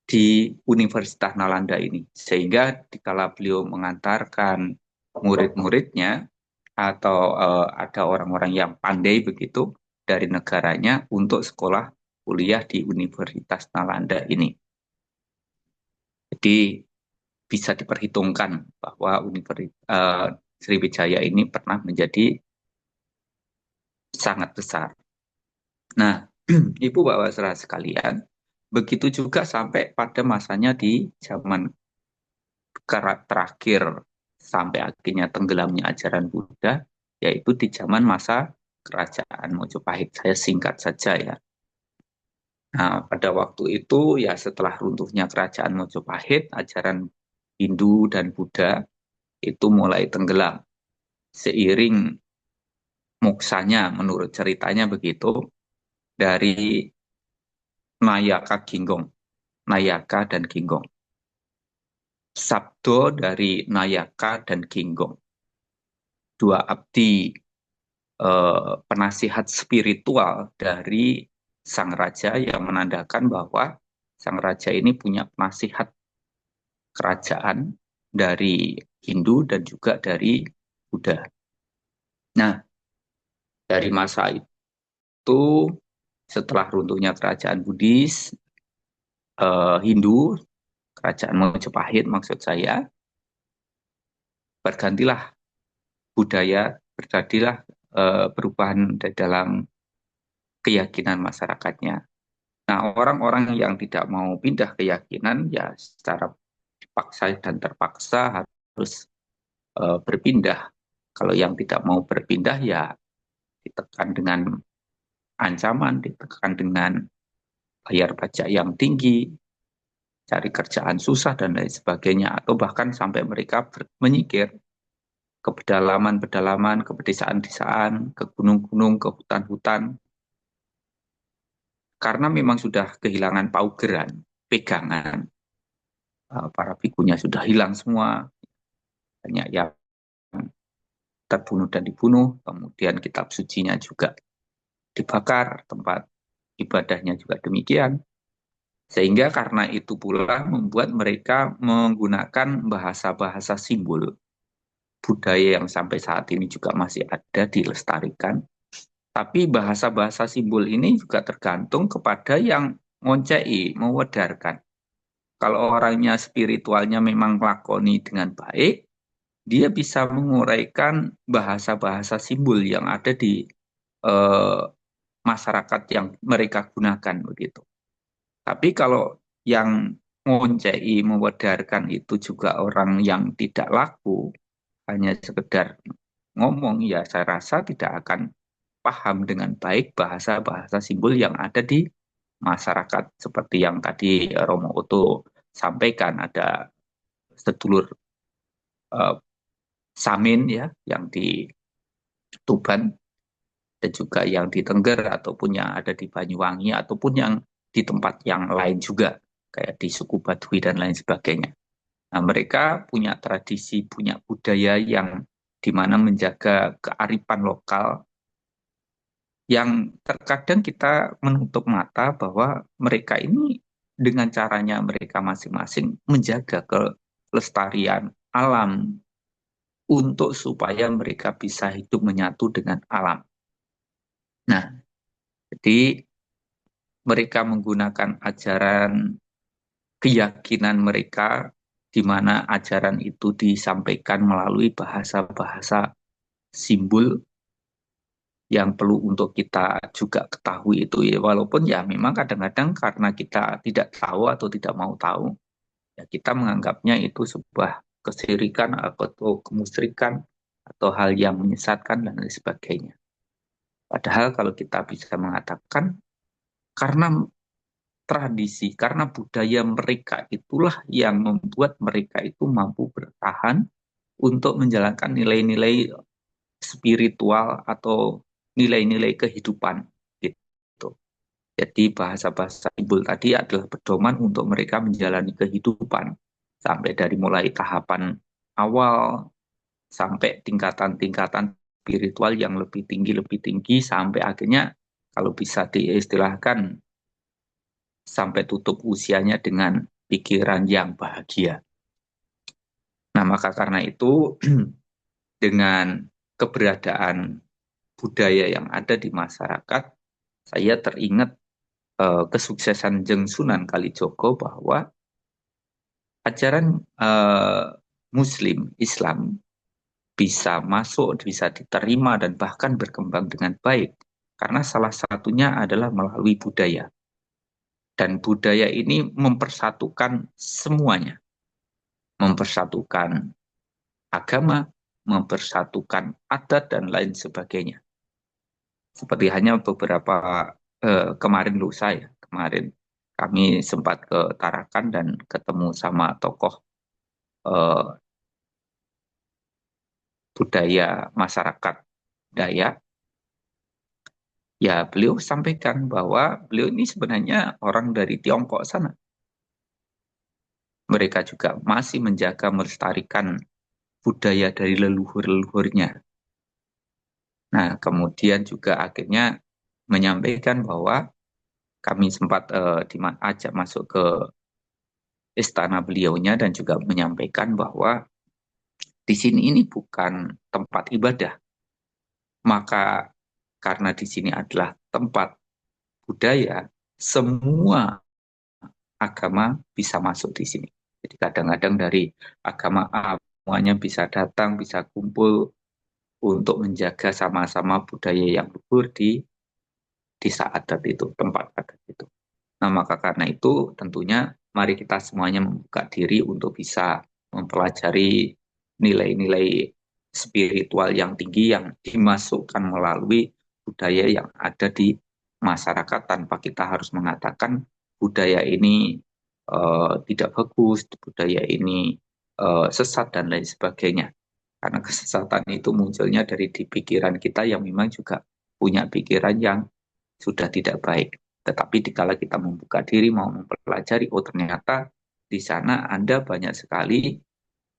S4: di Universitas Nalanda ini. Sehingga dikala beliau mengantarkan murid-muridnya atau ada orang-orang yang pandai begitu dari negaranya untuk sekolah kuliah di Universitas Nalanda ini. Jadi bisa diperhitungkan bahwa Sriwijaya ini pernah menjadi sangat besar. Nah, Ibu Bapak Saudara sekalian, begitu juga sampai pada masanya di zaman terakhir sampai akhirnya tenggelamnya ajaran Buddha, yaitu di zaman masa kerajaan Mojopahit. Saya singkat saja ya. Nah, pada waktu itu ya setelah runtuhnya kerajaan Mojopahit, ajaran Hindu dan Buddha itu mulai tenggelam. Seiring moksanya, menurut ceritanya begitu, dari Nayaka Ginggong, Nayaka dan Ginggong. Sabdo dari Nayaka dan Ginggong. Dua abdi penasihat spiritual dari sang raja yang menandakan bahwa sang raja ini punya penasihat kerajaan dari Hindu dan juga dari Buddha. Nah, dari masa itu setelah runtuhnya kerajaan Buddhis, Hindu, kerajaan Majapahit maksud saya, bergantilah budaya, terjadilah perubahan dalam keyakinan masyarakatnya. Nah, orang-orang yang tidak mau pindah keyakinan ya secara dipaksa dan terpaksa harus berpindah. Kalau yang tidak mau berpindah ya ditekan dengan ancaman, ditekan dengan bayar pajak yang tinggi, cari kerjaan susah dan lain sebagainya, atau bahkan sampai mereka menyingkir ke pedalaman-pedalaman, ke pedesaan-desaan, ke gunung-gunung, ke hutan-hutan, karena memang sudah kehilangan paugeran, pegangan. Para bikunya sudah hilang semua, banyak yang terbunuh dan dibunuh, kemudian kitab sucinya juga dibakar, tempat ibadahnya juga demikian. Sehingga karena itu pula membuat mereka menggunakan bahasa-bahasa simbol budaya yang sampai saat ini juga masih ada dilestarikan. Tapi bahasa-bahasa simbol ini juga tergantung kepada yang ngoncei, mewedarkan. Kalau orangnya spiritualnya memang lakoni dengan baik, dia bisa menguraikan bahasa-bahasa simbol yang ada di masyarakat yang mereka gunakan begitu. Tapi kalau yang ngoncei, mewedarkan itu juga orang yang tidak laku, hanya sekedar ngomong, ya saya rasa tidak akan paham dengan baik bahasa-bahasa simbol yang ada di masyarakat. Seperti yang tadi Romo Oto sampaikan, ada sedulur Samin ya yang di Tuban dan juga yang di Tengger ataupun yang ada di Banyuwangi ataupun yang di tempat yang lain juga kayak di suku Baduy dan lain sebagainya. Nah, mereka punya tradisi, punya budaya yang di mana menjaga kearifan lokal yang terkadang kita menutup mata bahwa mereka ini dengan caranya mereka masing-masing menjaga kelestarian alam untuk supaya mereka bisa hidup menyatu dengan alam. Nah, jadi mereka menggunakan ajaran keyakinan mereka di mana ajaran itu disampaikan melalui bahasa-bahasa simbol yang perlu untuk kita juga ketahui itu ya, walaupun ya memang kadang-kadang karena kita tidak tahu atau tidak mau tahu ya kita menganggapnya itu sebuah kesyirikan atau kemusyrikan atau hal yang menyesatkan dan lain sebagainya. Padahal kalau kita bisa mengatakan karena tradisi, karena budaya mereka itulah yang membuat mereka itu mampu bertahan untuk menjalankan nilai-nilai spiritual atau nilai-nilai kehidupan gitu. Jadi bahasa-bahasa simbol tadi adalah pedoman untuk mereka menjalani kehidupan sampai dari mulai tahapan awal sampai tingkatan-tingkatan spiritual yang lebih tinggi sampai akhirnya kalau bisa diistilahkan sampai tutup usianya dengan pikiran yang bahagia. Nah, maka karena itu dengan keberadaan budaya yang ada di masyarakat, saya teringat kesuksesan Jeng Sunan Kalijogo bahwa ajaran Muslim Islam bisa masuk, bisa diterima dan bahkan berkembang dengan baik karena salah satunya adalah melalui budaya. Dan budaya ini mempersatukan semuanya, mempersatukan agama, mempersatukan adat dan lain sebagainya. Seperti hanya beberapa kemarin lusa ya, kemarin kami sempat ke Tarakan dan ketemu sama tokoh budaya masyarakat Dayak. Ya, beliau sampaikan bahwa beliau ini sebenarnya orang dari Tiongkok sana. Mereka juga masih menjaga melestarikan budaya dari leluhur-leluhurnya. Nah, kemudian juga akhirnya menyampaikan bahwa kami sempat diajak masuk ke istana beliaunya dan juga menyampaikan bahwa di sini ini bukan tempat ibadah. Maka karena di sini adalah tempat budaya, semua agama bisa masuk di sini. Jadi kadang-kadang dari agama A semuanya bisa datang, bisa kumpul untuk menjaga sama-sama budaya yang luhur di desa adat itu, tempat adat itu. Nah, maka karena itu tentunya mari kita semuanya membuka diri untuk bisa mempelajari nilai-nilai spiritual yang tinggi yang dimasukkan melalui budaya yang ada di masyarakat tanpa kita harus mengatakan budaya ini tidak bagus, budaya ini sesat dan lain sebagainya. Karena kesesatan itu munculnya dari di pikiran kita yang memang juga punya pikiran yang sudah tidak baik. Tetapi dikala kita membuka diri, mau mempelajari, oh ternyata di sana Anda banyak sekali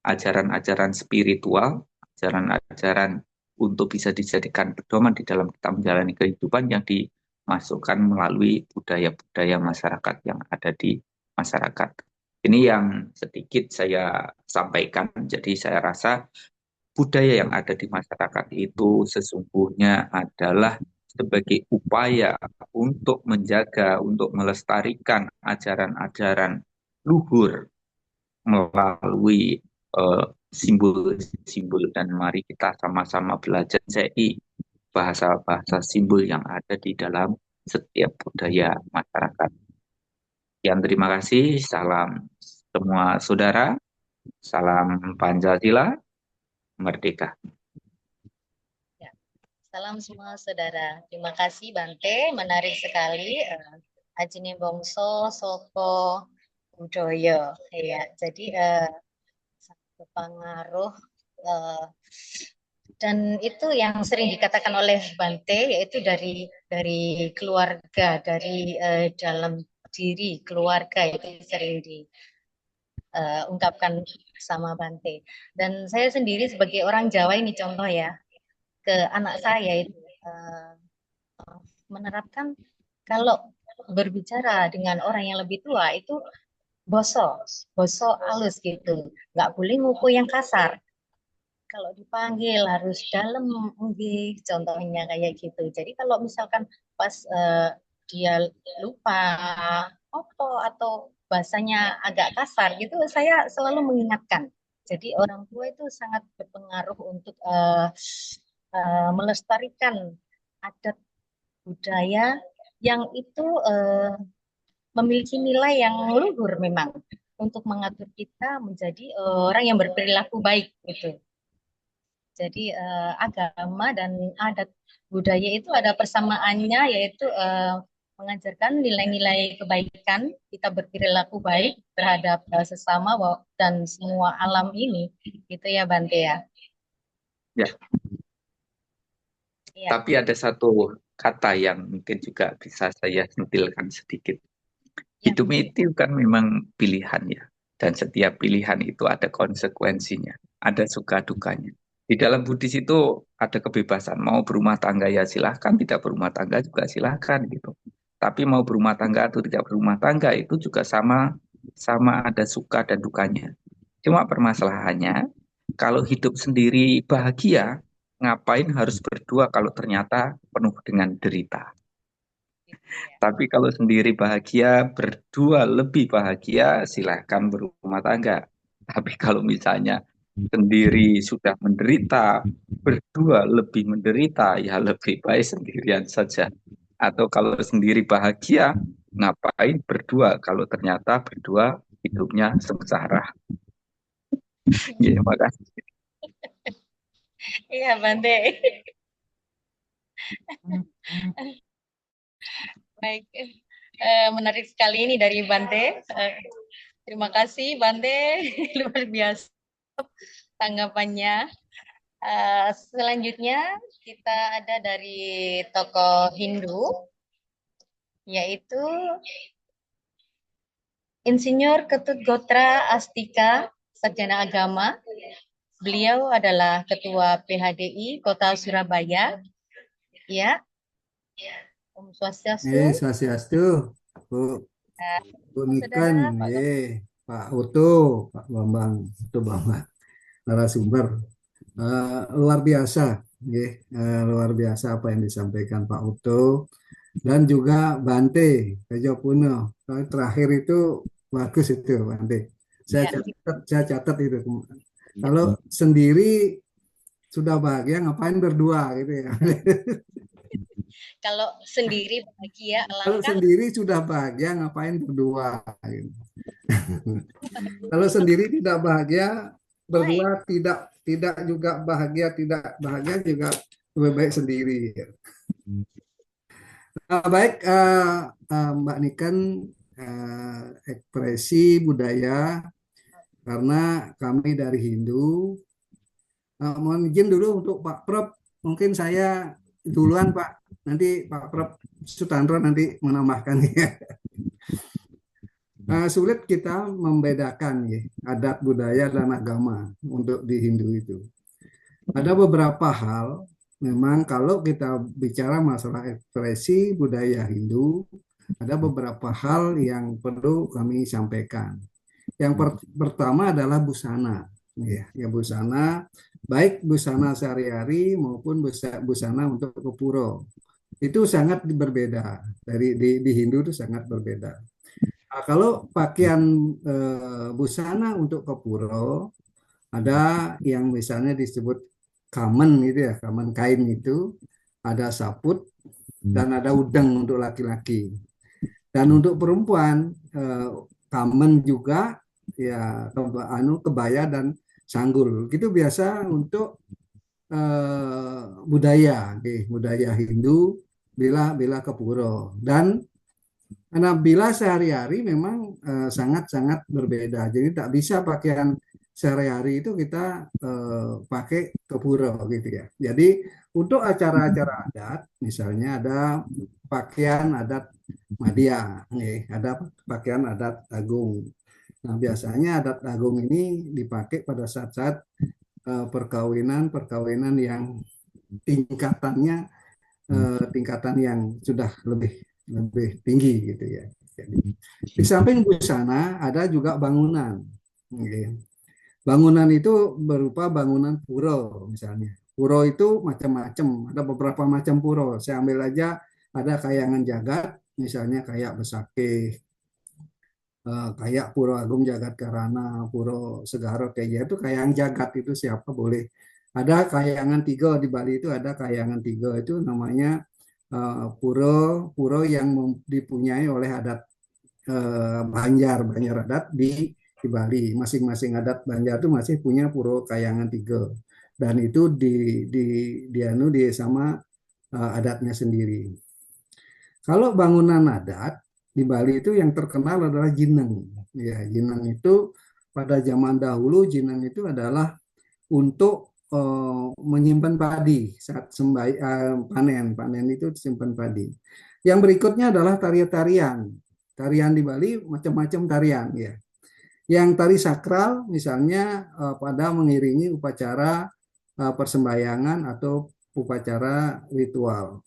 S4: ajaran-ajaran spiritual, ajaran-ajaran untuk bisa dijadikan pedoman di dalam kita menjalani kehidupan yang dimasukkan melalui budaya-budaya masyarakat yang ada di masyarakat. Ini yang sedikit saya sampaikan. Jadi saya rasa budaya yang ada di masyarakat itu sesungguhnya adalah sebagai upaya untuk menjaga, untuk melestarikan ajaran-ajaran luhur melalui simbol-simbol dan mari kita sama-sama belajar CI bahasa-bahasa simbol yang ada di dalam setiap budaya masyarakat. Yang terima kasih, salam semua saudara, salam Pancasila, merdeka.
S1: Salam semua saudara. Terima kasih Bante, menarik sekali. Ajine Bongso Soko Budoyo. Ya, jadi sangat berpengaruh dan itu yang sering dikatakan oleh Bante yaitu dari keluarga, dari dalam diri keluarga itu sering diungkapkan sama Bante. Dan saya sendiri sebagai orang Jawa ini contoh ya, ke anak saya itu menerapkan kalau berbicara dengan orang yang lebih tua itu boso halus gitu, nggak boleh nguku yang kasar. Kalau dipanggil harus dalam, contohnya kayak gitu. Jadi kalau misalkan pas dia lupa opo atau bahasanya agak kasar gitu, saya selalu mengingatkan. Jadi orang tua itu sangat berpengaruh untuk melestarikan adat budaya yang itu memiliki nilai yang luhur memang untuk mengatur kita menjadi orang yang berperilaku baik gitu. Jadi agama dan adat budaya itu ada persamaannya yaitu mengajarkan nilai-nilai kebaikan, kita berperilaku baik terhadap sesama dan semua alam ini, gitu ya Bante ya.
S4: Ya.
S1: Ya.
S4: Tapi ada satu kata yang mungkin juga bisa saya sentilkan sedikit.
S1: Ya.
S4: Hidup itu kan memang pilihan ya. Dan setiap pilihan itu ada konsekuensinya. Ada suka dukanya. Di dalam Buddhis itu ada kebebasan. Mau berumah tangga ya silahkan, tidak berumah tangga juga silahkan gitu. Tapi mau berumah tangga atau tidak berumah tangga itu juga sama sama ada suka dan dukanya. Cuma permasalahannya, kalau hidup sendiri bahagia, ngapain harus berdua kalau ternyata penuh dengan derita. Tapi kalau sendiri bahagia, berdua lebih bahagia, silahkan berumah tangga. Tapi kalau misalnya sendiri sudah menderita, berdua lebih menderita, ya lebih baik sendirian saja. Atau kalau sendiri bahagia, ngapain berdua kalau ternyata berdua hidupnya sengsara. Ya, makasih.
S1: Iya, Bante. Baik, menarik sekali ini dari Bante. Terima kasih Bante, luar biasa tanggapannya. Selanjutnya kita ada dari tokoh Hindu, yaitu Insinyur Ketut Gotra Astika, sarjana agama. Beliau adalah Ketua PHDI Kota Surabaya. Ya, Om Swastiastu.
S5: Swastiastu, Bu Niken,
S1: Saudara Pak
S5: Pak Uto, Pak Bambang, itu Bambang, narasumber. Luar biasa, luar biasa apa yang disampaikan Pak Uto dan juga Bante Tejo Puno. Terakhir itu bagus itu Bante. Saya catat itu. Kalau sendiri sudah bahagia, ngapain berdua gitu ya.
S1: Kalau sendiri bahagia,
S5: Kalau sendiri sudah bahagia, ngapain berdua? Gitu. Kalau sendiri tidak bahagia, berdua tidak juga bahagia, tidak bahagia juga lebih baik sendiri. Baik, Mbak Niken, ekspresi budaya karena kami dari Hindu. Mohon izin dulu untuk Pak Prof. Mungkin saya duluan Pak. Nanti Pak Prof. Sutandro nanti menambahkan ya. Sulit kita membedakan ya, adat budaya dan agama untuk di Hindu itu. Ada beberapa hal, memang kalau kita bicara masalah ekspresi budaya Hindu, ada beberapa hal yang perlu kami sampaikan. Yang pertama adalah busana. Ya, busana, baik busana sehari-hari maupun busana untuk ke puro. Itu sangat berbeda. Di Hindu itu sangat berbeda. Nah, kalau pakaian busana untuk ke puro, ada yang misalnya disebut kamen gitu ya, kamen kain itu, ada saput dan ada udeng untuk laki-laki. Dan untuk perempuan kamen juga ya kebaya dan sanggul. Gitu biasa untuk budaya Hindu bila ke puro. Dan karena bila sehari-hari memang sangat-sangat berbeda. Jadi tak bisa pakaian sehari-hari itu kita pakai ke pura gitu ya. Jadi untuk acara-acara adat, misalnya ada pakaian adat Madya, ada pakaian adat Agung. Nah biasanya adat Agung ini dipakai pada saat-saat perkawinan yang tingkatan yang sudah lebih tinggi gitu ya. Jadi, di samping busana ada juga bangunan. Bangunan itu berupa bangunan puro misalnya. Puro itu macam-macam, ada beberapa macam puro. Saya ambil aja ada kayangan jagat, misalnya kayak Besakeh, kayak Puro Agung Jagat Karana, Puro Segaro kayak itu kayangan jagat itu siapa boleh. Ada kayangan tiga di Bali itu ada kayangan tiga itu namanya puro yang dipunyai oleh adat Banjar adat di Bali. Masing-masing adat Banjar itu masih punya puro kayangan tiga dan itu di sama adatnya sendiri. Kalau bangunan adat di Bali itu yang terkenal adalah jineng. Ya, jineng itu pada zaman dahulu jineng itu adalah untuk menyimpan padi saat panen itu disimpan padi. Yang berikutnya adalah tarian-tarian. Tarian di Bali macam-macam tarian ya. Yang tari sakral misalnya pada mengiringi upacara persembahyangan atau upacara ritual.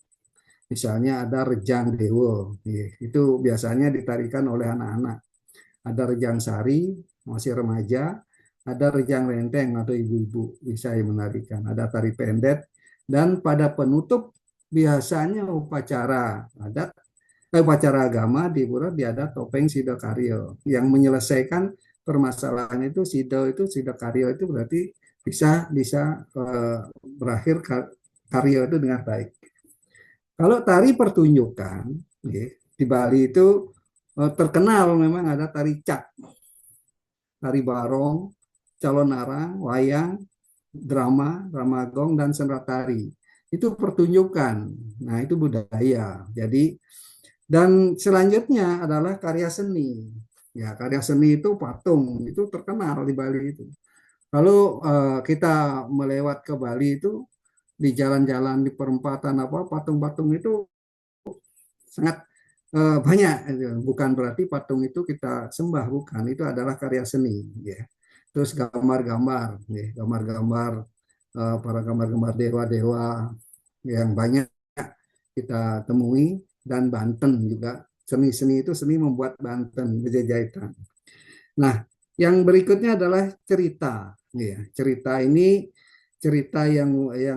S5: Misalnya ada rejang dewa, itu biasanya ditarikan oleh anak-anak. ada rejang sari, masih remaja, ada rejang renteng atau ibu-ibu bisa yang menarikan, ada tari pendet, dan pada penutup biasanya upacara agama di pura diadat topeng Sidokaryo yang menyelesaikan permasalahan itu. Sidokaryo itu berarti bisa bisa berakhir karyo itu dengan baik. Kalau tari pertunjukan di Bali itu terkenal memang ada tari cap, tari barong, calon arang, wayang, drama gong, dan sendratari. Itu pertunjukan. Nah, itu budaya. Jadi, dan selanjutnya adalah karya seni. Ya, karya seni itu patung, itu terkenal di Bali itu. Kalau kita melewat ke Bali itu di jalan-jalan di perempatan apa patung-patung itu sangat banyak. Bukan berarti patung itu kita sembah, bukan. Itu adalah karya seni. Ya. Terus gambar-gambar, ya. Gambar-gambar para gambar-gambar dewa-dewa yang banyak kita temui, dan Banten juga. Seni-seni itu seni membuat Banten, Penjajahan. Nah, yang berikutnya adalah cerita. Ya, cerita yang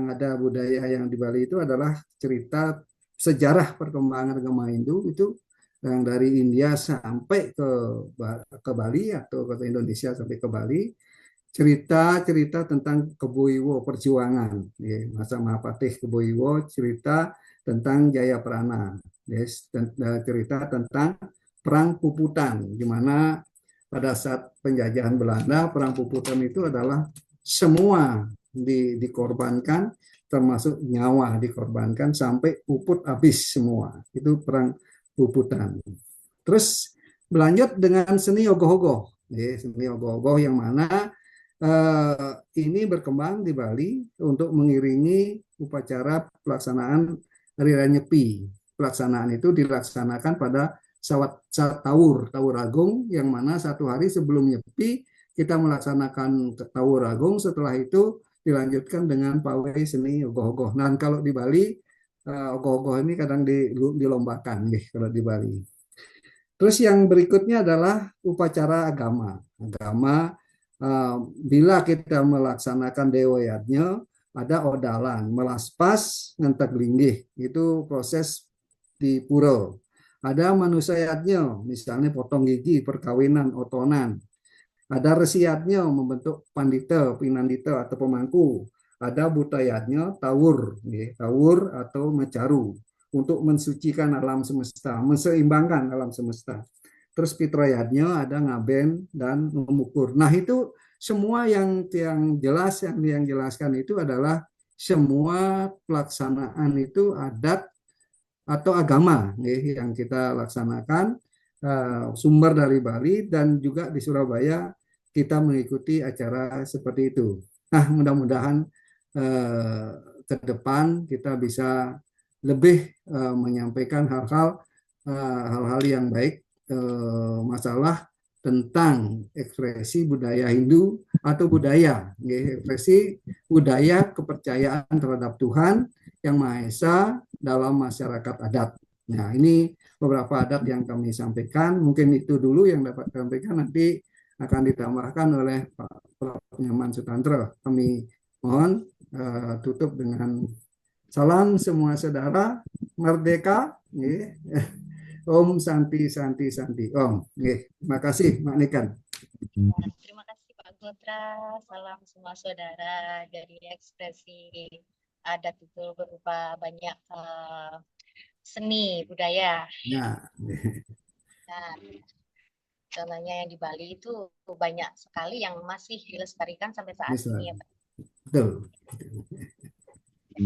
S5: ada budaya yang di Bali itu adalah cerita sejarah perkembangan agama Hindu itu yang dari India sampai ke Bali atau ke Indonesia sampai ke Bali. Cerita-cerita tentang Keboiwo perjuangan, ya, masa Mahapatih Keboiwo, cerita tentang Jayaprana, yes, cerita tentang Perang Puputan, di mana pada saat penjajahan Belanda, Perang Puputan itu adalah semua dikorbankan, termasuk nyawa dikorbankan sampai puput habis semua. Itu Perang Puputan. Terus berlanjut dengan seni ogoh-ogoh, ya, seni ogoh-ogoh yang mana ini berkembang di Bali untuk mengiringi upacara pelaksanaan Hari Raya Nyepi. Pelaksanaan itu dilaksanakan pada saat Tawur Agung, yang mana satu hari sebelum Nyepi kita melaksanakan Tawur Agung, setelah itu dilanjutkan dengan pawai seni ogoh-ogoh. Nah, kalau di Bali ogoh-ogoh ini kadang dilombakan kalau di Bali. Terus yang berikutnya adalah upacara agama. Bila kita melaksanakan Dewa Yadnya, ada odalan, melaspas, ngentek linggih. Itu proses di pura. Ada manusayatnya, misalnya potong gigi, perkawinan, otonan. Ada resiatnya, membentuk pandita, pinandita, atau pemangku. Ada butayatnya, tawur, tawur atau mecaru, untuk mensucikan alam semesta, menseimbangkan alam semesta. Terus fitrayatnya ada ngaben dan mengukur. Nah, itu semua yang jelas, yang jelaskan itu adalah semua pelaksanaan itu adat atau agama yang kita laksanakan, sumber dari Bali, dan juga di Surabaya kita mengikuti acara seperti itu. Nah, mudah-mudahan ke depan kita bisa lebih menyampaikan hal-hal yang baik, masalah tentang ekspresi budaya Hindu atau budaya, ekspresi budaya kepercayaan terhadap Tuhan Yang Maha Esa dalam masyarakat adat. Nah, ini beberapa adat yang kami sampaikan. Mungkin itu dulu yang dapat kami sampaikan, nanti akan ditambahkan oleh Pak Nyoman Sutantra. Kami mohon tutup dengan salam semua saudara, merdeka. Om Santi Santi Santi. Om. Terima kasih, Mak Nikan.
S1: Terima kasih Pak Gotra. Salam semua saudara. Dari ekspresi adat itu berupa banyak seni budaya.
S5: Ya.
S1: Nah, contohnya yang di Bali itu banyak sekali yang masih dilestarikan sampai saat ini ya Pak.
S5: Betul.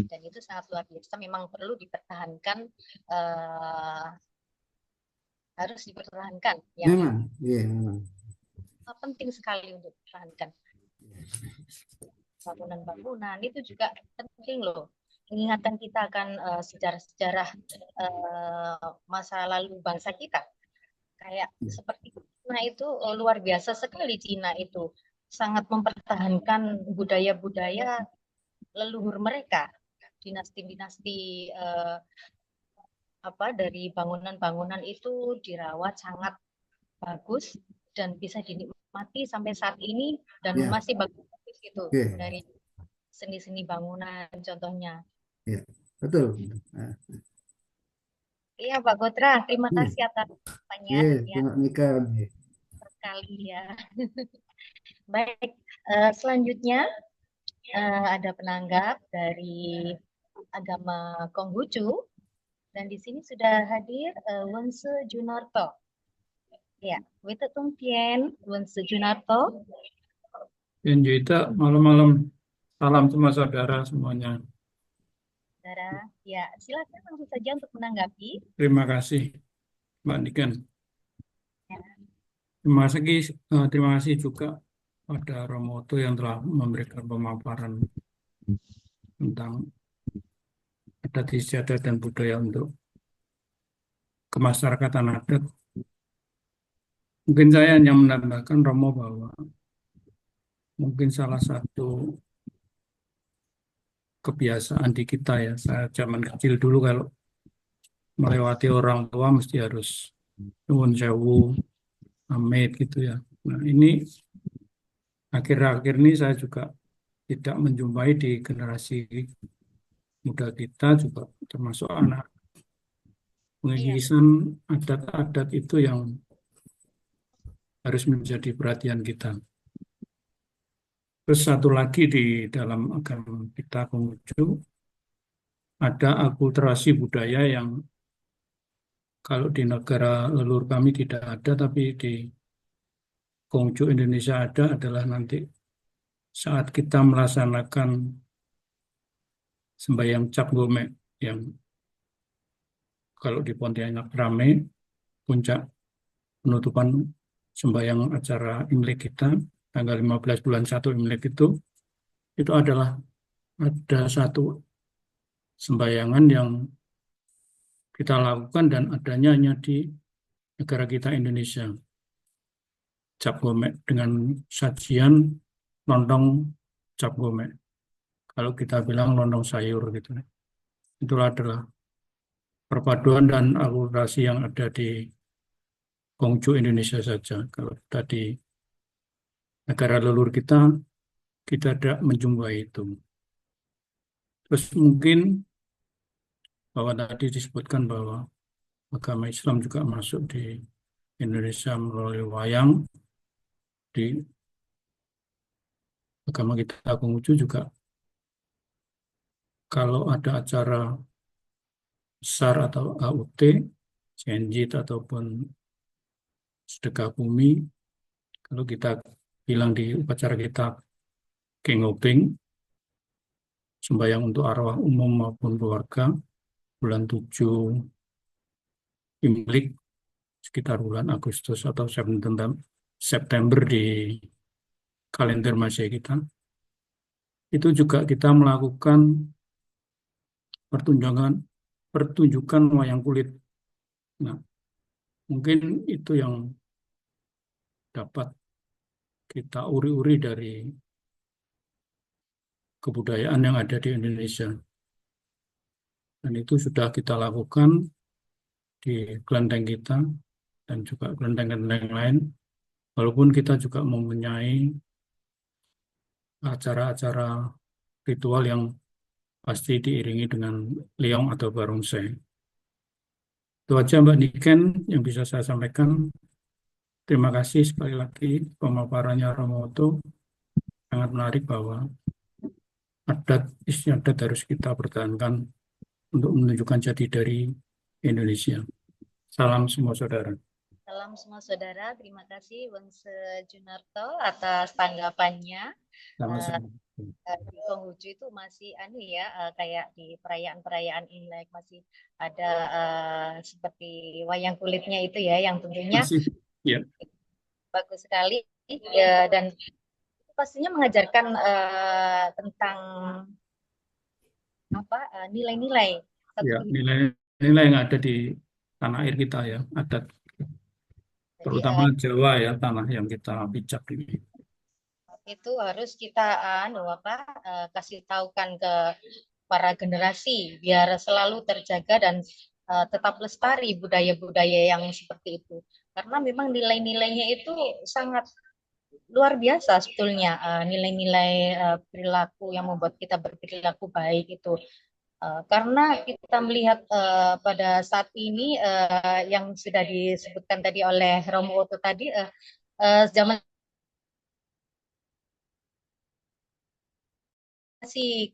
S1: Dan itu sangat luar biasa. Memang perlu dipertahankan, harus dipertahankan.
S5: Memang, iya memang.
S1: Penting sekali untuk dipertahankan. Bangunan-bangunan itu juga penting loh. Mengingatkan kita akan sejarah-sejarah masa lalu bangsa kita. Kayak seperti Cina itu luar biasa sekali. Cina itu sangat mempertahankan budaya-budaya leluhur mereka. Dinasti-dinasti dari bangunan-bangunan itu dirawat sangat bagus dan bisa dinikmati sampai saat ini dan
S5: Ya,
S1: masih bagus gitu
S5: oke.
S1: dari seni-seni bangunan contohnya.
S5: Ya, betul. Nah,
S1: Iya Pak Gotra, terima
S5: iya,
S1: kasih atas tanya
S5: iya,
S1: ya
S5: Mbak Nika. Iya.
S1: sekali ya. Baik, selanjutnya ada penanggap dari agama Konghucu dan di sini sudah hadir Wonse Junarto. Ya, Wita Tungtien, Wonse Junarto.
S6: Juita, malam-malam. Salam semua saudara semuanya.
S1: Saudara, ya silakan langsung saja untuk menanggapi.
S6: Terima kasih, Mbak Niken.
S1: Ya,
S6: Terima kasih juga pada Romoto yang telah memberikan pemaparan tentang adat istiadat dan budaya untuk kemasyarakatan adat. Mungkin saya hanya menambahkan Romo bahwa mungkin salah satu kebiasaan di kita ya, saya zaman kecil dulu kalau melewati orang tua mesti harus nyuwun sewu, pamit gitu ya. Nah ini akhir-akhir ini saya juga tidak menjumpai di generasi muda kita juga termasuk anak
S1: iya,
S6: pengikisan adat-adat itu yang harus menjadi perhatian kita. Terus satu lagi di dalam agama kita Konghucu ada akulturasi budaya yang kalau di negara leluhur kami tidak ada, tapi di Konghucu Indonesia ada adalah nanti saat kita melaksanakan sembahyang Cap Gome yang kalau di Pontianak rame puncak penutupan sembahyang acara Imlek kita tanggal 15 bulan 1 Imlek itu adalah ada satu sembahyangan yang kita lakukan dan adanya hanya di negara kita Indonesia. Cap Gome dengan sajian lontong cap gome. Kalau kita bilang lontong sayur gitu. Itulah adalah perpaduan dan akulturasi yang ada di Konghucu Indonesia saja. Kalau tadi negara leluhur kita tidak menjumpai itu. Terus mungkin bahwa tadi disebutkan bahwa agama Islam juga masuk di Indonesia melalui wayang. Di agama kita Konghucu juga kalau ada acara besar atau AUT, Cenjit ataupun sedekah bumi, kalau kita bilang di upacara kita Kengopeng, sembahyang untuk arwah umum maupun keluarga, bulan 7 Imlek, sekitar bulan Agustus atau September di kalender Masehi kita, itu juga kita melakukan pertunjukan wayang kulit. Nah, mungkin itu yang dapat kita uri-uri dari kebudayaan yang ada di Indonesia. Dan itu sudah kita lakukan di kelenteng kita dan juga kelenteng-kelenteng lain. Walaupun kita juga mempunyai acara-acara ritual yang pasti diiringi dengan liong atau barongsai. Itu aja Mbak Niken yang bisa saya sampaikan. Terima kasih sekali lagi pemaparannya Romoto. Sangat menarik bahwa adat istiadat harus kita pertahankan untuk menunjukkan jati dari Indonesia. Salam semua saudara.
S1: salam semua saudara. Terima kasih Wonse Junarto atas tanggapannya.
S6: Sama-sama.
S1: Di Konghucu itu masih ya kayak di perayaan-perayaan Imlek masih ada seperti wayang kulitnya itu ya yang tentunya
S6: Masih, ya.
S1: bagus sekali ya, dan pastinya mengajarkan tentang apa nilai-nilai
S6: Ya,
S1: satu
S6: nilai-nilai yang ada di tanah air kita ya, adat
S1: jadi
S6: terutama Jawa ya, tanah yang kita pijak ini.
S1: itu harus kita kasih tahukan ke para generasi biar selalu terjaga dan tetap lestari budaya-budaya yang seperti itu. karena memang nilai-nilainya itu sangat luar biasa sebetulnya, nilai-nilai perilaku yang membuat kita berperilaku baik itu. Karena kita melihat pada saat ini yang sudah disebutkan tadi oleh Romo Otto tadi, zaman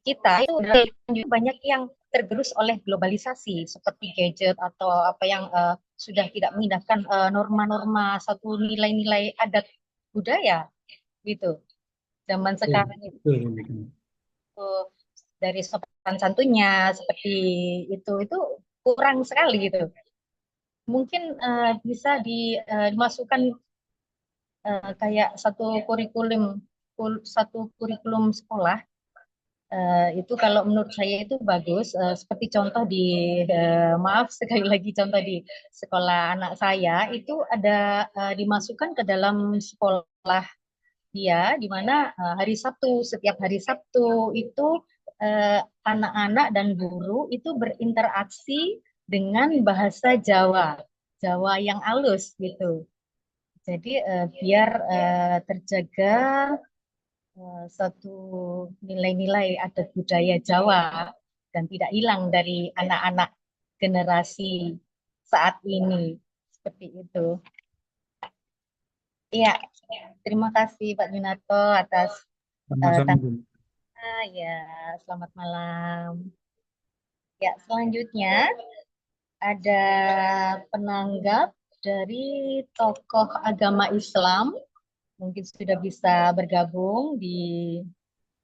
S1: kita itu banyak yang tergerus oleh globalisasi seperti gadget atau apa yang sudah tidak mengindahkan norma-norma satu nilai-nilai adat budaya gitu. Zaman sekarang
S6: Betul, Mbak Niken.
S1: itu dari sopan santunnya seperti itu kurang sekali gitu. Mungkin bisa dimasukkan kayak satu kurikulum sekolah. Itu kalau menurut saya itu bagus. Seperti contoh maaf sekali lagi contoh di sekolah anak saya itu ada dimasukkan ke dalam sekolah dia, di mana setiap hari Sabtu itu anak-anak dan guru itu berinteraksi dengan bahasa Jawa, Jawa yang halus gitu. Jadi biar terjaga satu nilai-nilai adat budaya Jawa dan tidak hilang dari anak-anak generasi saat ini. Seperti itu. Iya, terima kasih Pak Junarto atas
S6: Sama-sama, Bu.
S1: ya, selamat malam. Ya, selanjutnya ada penanggap dari tokoh agama Islam, mungkin sudah bisa bergabung di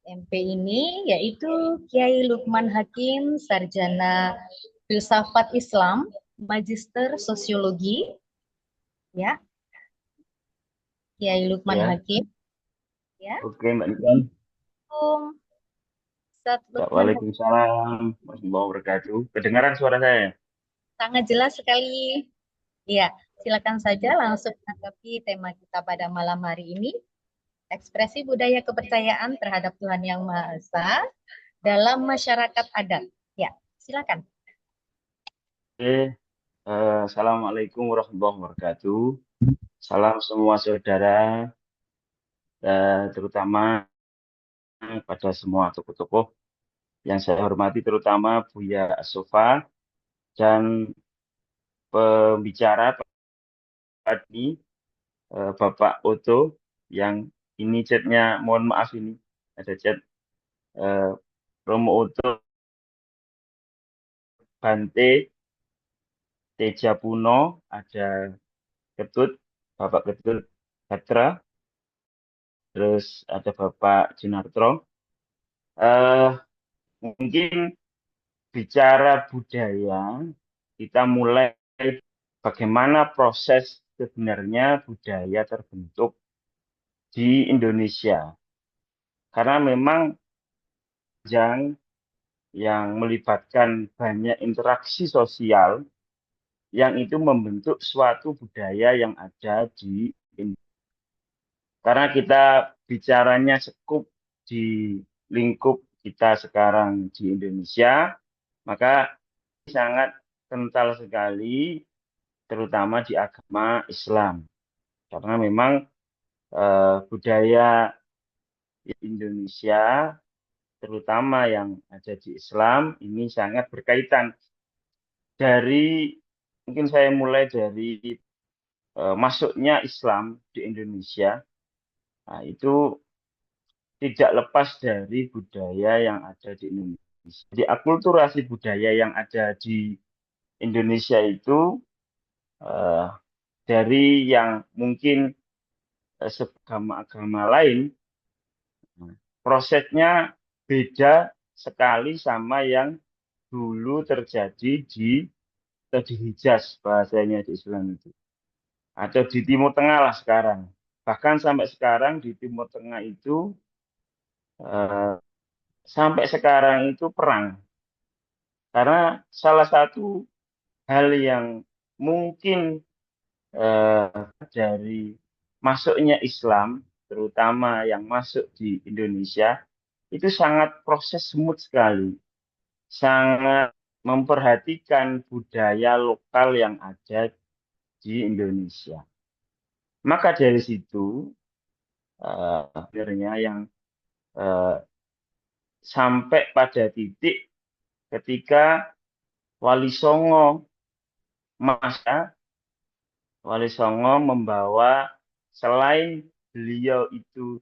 S1: MP ini, yaitu Kiai Lukman Hakim, Sarjana Filsafat Islam, Magister Sosiologi, ya, Kiai Lukman
S7: Ya,
S1: Hakim, ya,
S7: oke Mbak Niken.
S1: Ustaz
S7: Ya,
S1: Lukman Hakim,
S7: Waalaikumsalam warahmatullahi wabarakatuh. Kedengaran suara saya?
S1: sangat jelas sekali. Ya, silakan saja langsung menanggapi tema kita pada malam hari ini, ekspresi budaya kepercayaan terhadap Tuhan Yang Maha Esa dalam masyarakat adat. Ya, silakan.
S7: Oke, Assalamualaikum warahmatullahi wabarakatuh. Salam semua saudara, terutama pada semua tokoh-tokoh yang saya hormati, terutama Buya Asofa dan pembicara tadi, Bapak Oto, yang ini chatnya, mohon maaf ini, ada chat Romo Oto, Bante, Teja Puno, ada Ketut, Bapak Ketut Hatra, terus ada Bapak Junarto. Mungkin bicara budaya, kita mulai bagaimana proses sebenarnya budaya terbentuk di Indonesia. Karena memang yang melibatkan banyak interaksi sosial yang itu membentuk suatu budaya yang ada di Indonesia. Karena kita bicaranya sekup di lingkup kita sekarang di Indonesia, maka sangat kental sekali, terutama di agama Islam. Karena memang budaya Indonesia, terutama yang ada di Islam, ini sangat berkaitan. Mungkin saya mulai dari masuknya Islam di Indonesia. Nah, itu tidak lepas dari budaya yang ada di Indonesia. Jadi akulturasi budaya yang ada di Indonesia itu dari yang mungkin agama lain, prosesnya beda sekali sama yang dulu terjadi di Hijaz, bahasanya di Islam itu. Atau di Timur Tengah lah sekarang. Bahkan sampai sekarang di Timur Tengah itu sampai sekarang itu perang. Karena salah satu hal yang mungkin dari masuknya Islam, terutama yang masuk di Indonesia, itu sangat proses smooth sekali. Sangat memperhatikan budaya lokal yang ada di Indonesia. Maka dari situ akhirnya yang sampai pada titik ketika Wali Songo Wali Songo membawa, selain beliau itu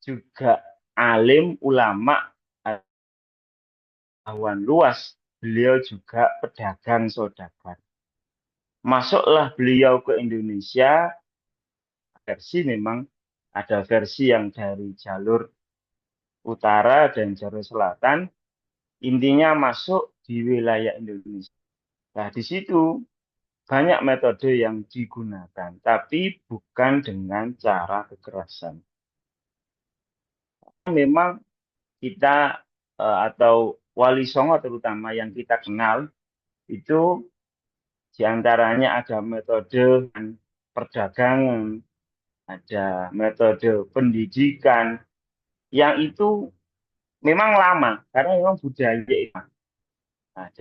S7: juga alim ulama pengetahuan luas, beliau juga pedagang saudagar. Masuklah beliau ke Indonesia, memang ada versi yang dari jalur utara dan jalur selatan, intinya masuk di wilayah Indonesia. Nah, di situ banyak metode yang digunakan, tapi bukan dengan cara kekerasan. Memang kita atau Wali Songo terutama yang kita kenal itu diantaranya ada metode perdagangan, ada metode pendidikan, yang itu memang lama karena memang budaya itu. Nah,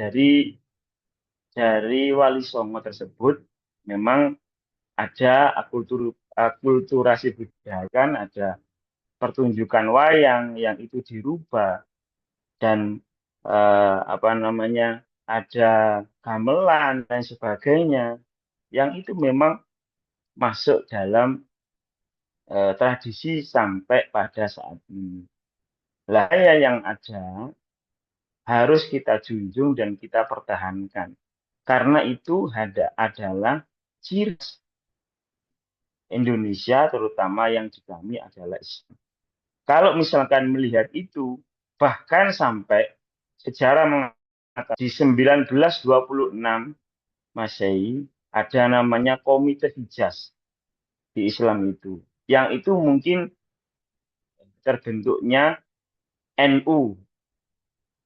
S7: dari Wali Songo tersebut memang ada akulturasi budaya, kan ada pertunjukan wayang yang itu dirubah, dan ada gamelan dan sebagainya yang itu memang masuk dalam tradisi sampai pada saat ini. Lah yang ada harus kita junjung dan kita pertahankan, karena itu adalah ciri Indonesia, terutama yang di kami adalah Islam. Kalau misalkan melihat itu, bahkan sampai sejarah mengatakan di 1926 Masehi ada namanya Komite Hijaz di Islam itu. Yang itu mungkin terbentuknya NU.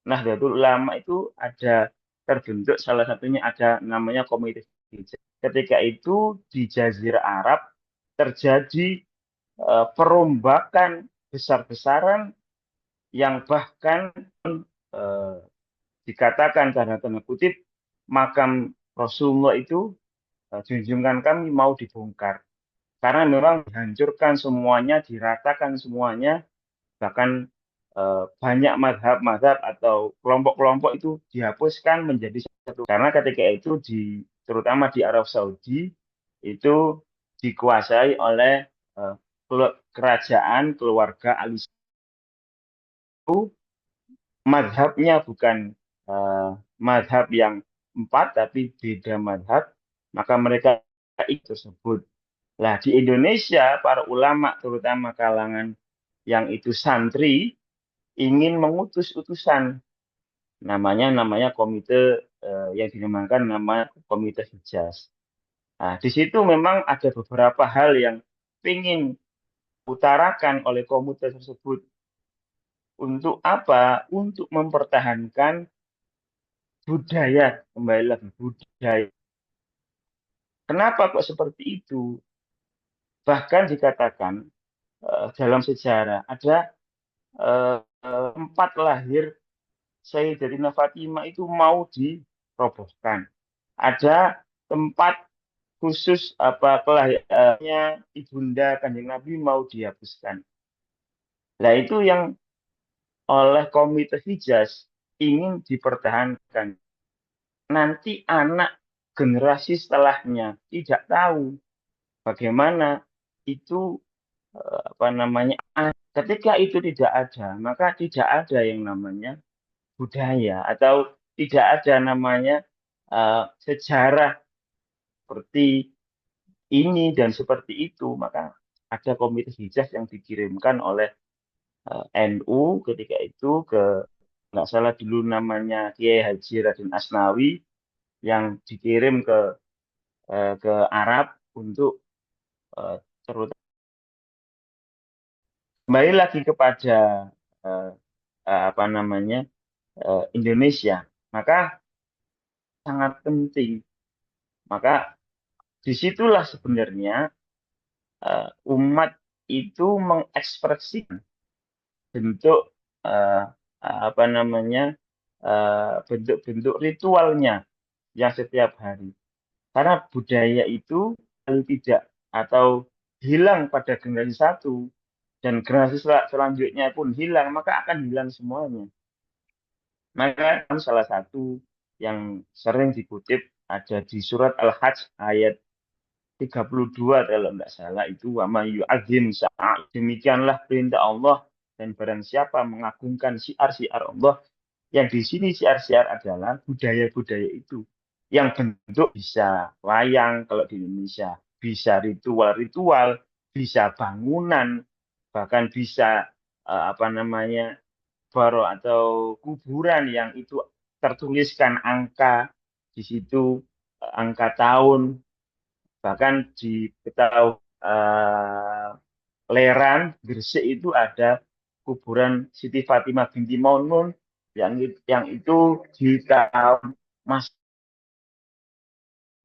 S7: Nahdlatul Ulama itu ada terbentuk, salah satunya ada namanya Komite Hijaz. Ketika itu di Jazirah Arab terjadi perombakan besar-besaran yang bahkan dikatakan karena tanda kutip makam Rasulullah itu junjungan kami mau dibongkar karena memang dihancurkan semuanya, diratakan semuanya, bahkan banyak madhab-madhab atau kelompok-kelompok itu dihapuskan menjadi satu, karena ketika itu terutama di Arab Saudi itu dikuasai oleh kerajaan keluarga Ali. Madhabnya bukan madhab yang 4 tapi beda madhab, maka mereka itu tersebut. Nah, di Indonesia para ulama terutama kalangan yang itu santri ingin mengutus utusan, namanya komite yang dinamakan nama Komite Hijaz. Nah, di situ memang ada beberapa hal yang ingin utarakan oleh komite tersebut. Untuk apa? Untuk mempertahankan budaya, kembali lagi budaya. Kenapa kok seperti itu? Bahkan dikatakan dalam sejarah ada tempat lahir Sayyidatina Fatimah itu mau dirobohkan. Ada tempat khusus kelahirannya Ibunda Kanjeng Nabi mau dihapuskan. Nah, itu yang oleh Komite Hijaz ingin dipertahankan. Nanti anak generasi setelahnya tidak tahu bagaimana itu ketika itu tidak ada, maka tidak ada yang namanya budaya atau tidak ada namanya sejarah seperti ini dan seperti itu. Maka ada Komite Hijaz yang dikirimkan oleh NU ketika itu nggak salah dulu namanya Kiai Haji Raden Asnawi, yang dikirim ke Arab untuk terutama kembali lagi kepada Indonesia, maka sangat penting. Maka disitulah sebenarnya umat itu mengekspresikan bentuk bentuk-bentuk ritualnya yang setiap hari. Karena budaya itu paling tidak atau hilang pada generasi satu dan generasi selanjutnya pun hilang, maka akan hilang semuanya. Maka salah satu yang sering dikutip ada di surat Al-Hajj ayat 32 kalau nggak salah itu wa may yu'azzim sya'air. Demikianlah perintah Allah dan barang siapa mengagungkan syiar-syiar Allah, yang di sini syiar-syiar adalah budaya-budaya itu yang bentuk bisa wayang kalau di Indonesia, bisa ritual-ritual, bisa bangunan, bahkan bisa apa namanya baro atau kuburan yang itu tertuliskan angka di situ, angka tahun, bahkan di Leran Gresik itu ada kuburan Siti Fatimah binti Maimun yang itu di tahun mas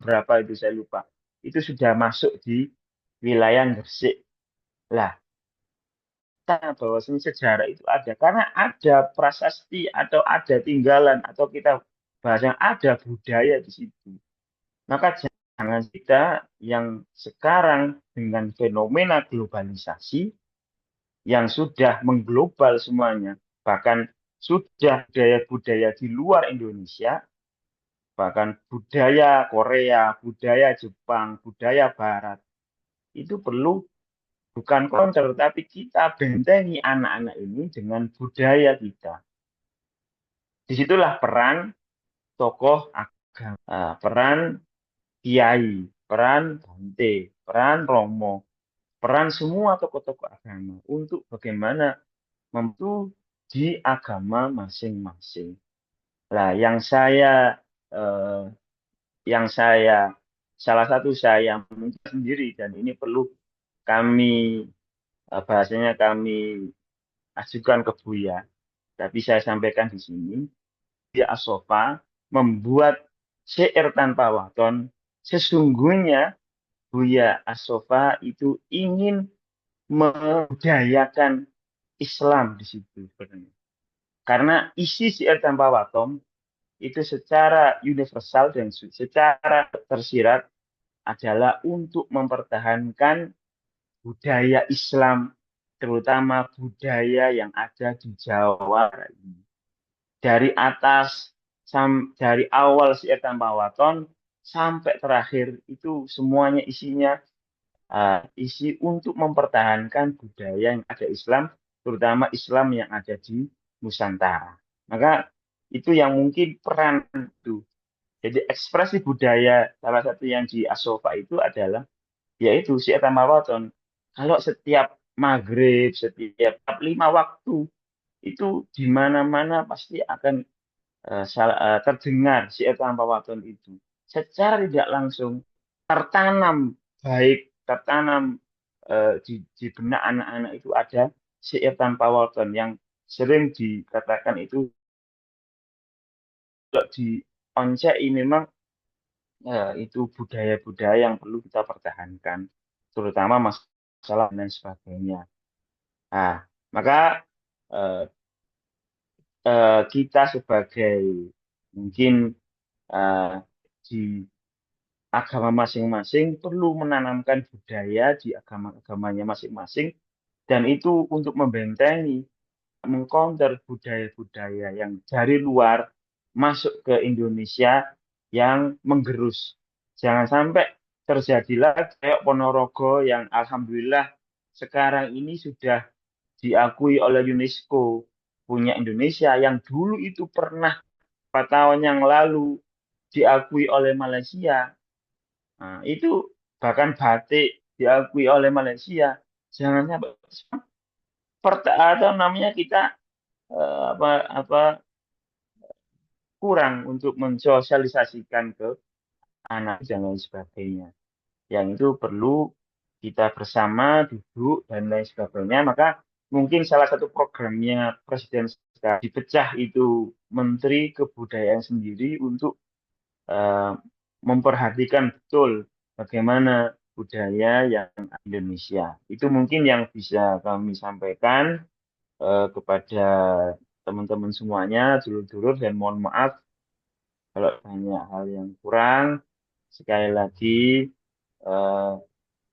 S7: berapa itu saya lupa, itu sudah masuk di wilayah Gresik lah. Bahwasanya sejarah itu ada karena ada prasasti atau ada tinggalan atau kita bahasanya ada budaya di situ. Maka jangan kita yang sekarang dengan fenomena globalisasi yang sudah mengglobal semuanya, bahkan sudah budaya-budaya di luar Indonesia, bahkan budaya Korea, budaya Jepang, budaya Barat, itu perlu bukan counter, tapi kita bentengi anak-anak ini dengan budaya kita. Disitulah peran tokoh agama, peran kiai, peran bante, peran romo, peran semua tokoh-tokoh agama untuk bagaimana membantu di agama masing-masing. Nah, eh, yang saya salah satu saya sendiri dan ini perlu kami bahasanya kami ajukan ke Buya, tapi saya sampaikan di sini, Buya Asofa membuat syair tanpa waton. Sesungguhnya Buya Asofa itu ingin membudayakan Islam di situ sebenarnya. Karena isi syair tanpa waton itu secara universal dan secara tersirat adalah untuk mempertahankan budaya Islam, terutama budaya yang ada di Jawa ini. Dari atas, dari awal syair tanpa waton sampai terakhir itu semuanya isinya isi untuk mempertahankan budaya yang ada Islam, terutama Islam yang ada di Nusantara. Maka itu yang mungkin peran itu. Jadi ekspresi budaya salah satu yang di Asofa itu adalah yaitu si Etamawaton. Kalau setiap maghrib, setiap 5 waktu itu di mana-mana pasti akan terdengar si Etamawaton itu. Secara tidak langsung tertanam tertanam di benak anak-anak itu ada syair tanpa waton yang sering dikatakan itu kalau di Oncei memang itu budaya-budaya yang perlu kita pertahankan, terutama masalah dan sebagainya. Nah, maka eh, kita sebagai mungkin di agama masing-masing perlu menanamkan budaya di agama-agamanya masing-masing dan itu untuk membentengi, mengcounter budaya-budaya yang dari luar masuk ke Indonesia yang menggerus. Jangan sampai terjadilah kayak Ponorogo yang alhamdulillah sekarang ini sudah diakui oleh UNESCO punya Indonesia yang dulu itu pernah 4 tahun yang lalu diakui oleh Malaysia. Nah, itu bahkan batik diakui oleh Malaysia. Jangan sampai atau namanya kita apa apa kurang untuk mensosialisasikan ke anak dan lain sebagainya. Yang itu perlu kita bersama duduk dan lain sebagainya. Maka mungkin salah satu programnya Presiden sekarang dipecah itu Menteri Kebudayaan sendiri untuk memperhatikan betul bagaimana budaya yang Indonesia. Itu mungkin yang bisa kami sampaikan kepada teman-teman semuanya, dulur-dulur, dan mohon maaf kalau banyak hal yang kurang. sekali lagi eh,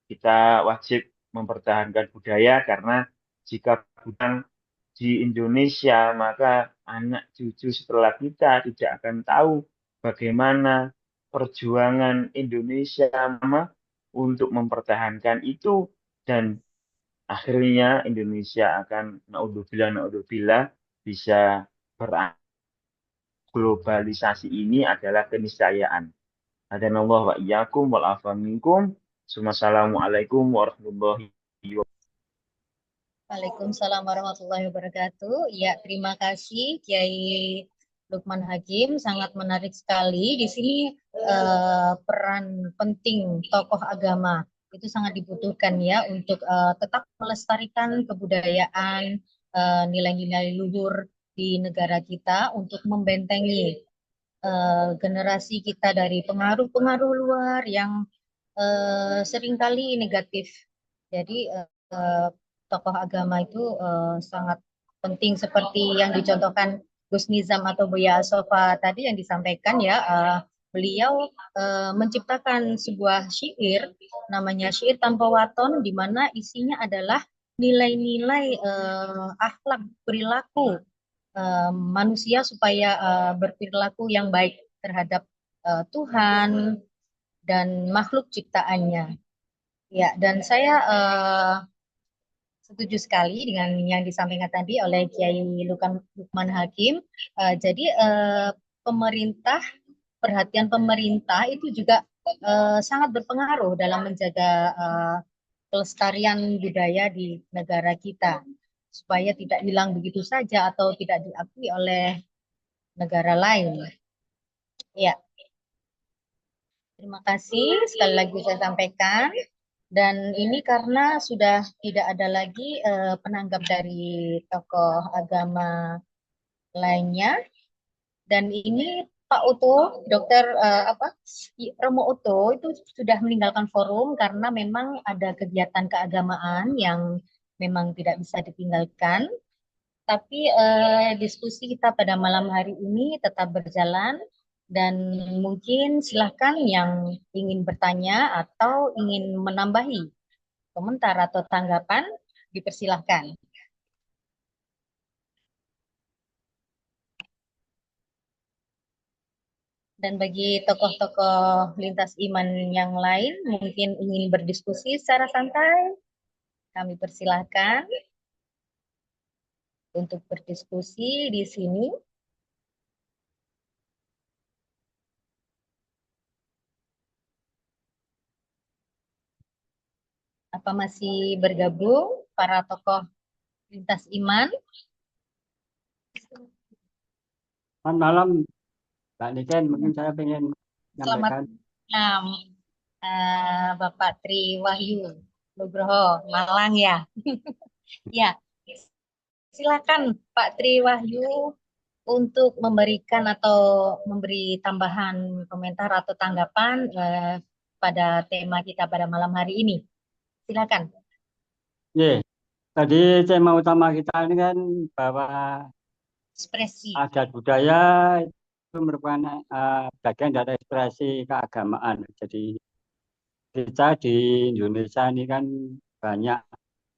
S7: kita wajib mempertahankan budaya karena jika bukan di Indonesia, maka anak cucu setelah kita tidak akan tahu bagaimana perjuangan Indonesia untuk mempertahankan itu dan akhirnya Indonesia akan naudzubillah bisa berakhir. Globalisasi ini adalah keniscayaan. Hadanallahu wa iyyakum wal afa minkum. Wassalamualaikum warahmatullahi wabarakatuh.
S1: Waalaikumsalam warahmatullahi wabarakatuh. Ya, terima kasih Kiai Lukman Hakim, sangat menarik sekali. Di sini peran penting tokoh agama itu sangat dibutuhkan ya untuk tetap melestarikan kebudayaan, nilai-nilai luhur di negara kita untuk membentengi generasi kita dari pengaruh-pengaruh luar yang seringkali negatif. Jadi tokoh agama itu sangat penting seperti yang dicontohkan Gus Nizam atau Buya Sofa tadi yang disampaikan ya, beliau menciptakan sebuah syair namanya Syair Tanpa Waton di mana isinya adalah nilai-nilai akhlak perilaku manusia supaya berperilaku yang baik terhadap Tuhan dan makhluk ciptaannya. Ya, dan saya setuju sekali dengan yang disampaikan tadi oleh Kiai Lukman Hakim. Jadi pemerintah, perhatian pemerintah itu juga sangat berpengaruh dalam menjaga kelestarian budaya di negara kita supaya tidak hilang begitu saja atau tidak diakui oleh negara lain. Ya, terima kasih sekali lagi saya sampaikan. Dan ini karena sudah tidak ada lagi penanggap dari tokoh agama lainnya. Dan ini Pak Uto, Dokter Romo Uto itu sudah meninggalkan forum karena memang ada kegiatan keagamaan yang memang tidak bisa ditinggalkan. Tapi diskusi kita pada malam hari ini tetap berjalan dan mungkin silahkan yang ingin bertanya atau ingin menambahi komentar atau tanggapan dipersilahkan. Dan bagi tokoh-tokoh lintas iman yang lain mungkin ingin berdiskusi secara santai, kami persilahkan untuk berdiskusi di sini. Apa masih bergabung para tokoh lintas iman?
S8: Selamat malam, Mbak Niken. Mungkin saya ingin
S1: Selamat
S8: menyampaikan.
S1: malam, Bapak Tri Wahyu Nugroho, Malang ya. Ya, silakan Pak Tri Wahyu untuk memberikan atau memberi tambahan komentar atau tanggapan pada tema kita pada malam hari ini. Silakan.
S8: Tadi tema utama kita ini kan bahwa
S1: Ekspresi.
S8: adat budaya itu merupakan bagian dari ekspresi keagamaan. Jadi kita di Indonesia ini kan banyak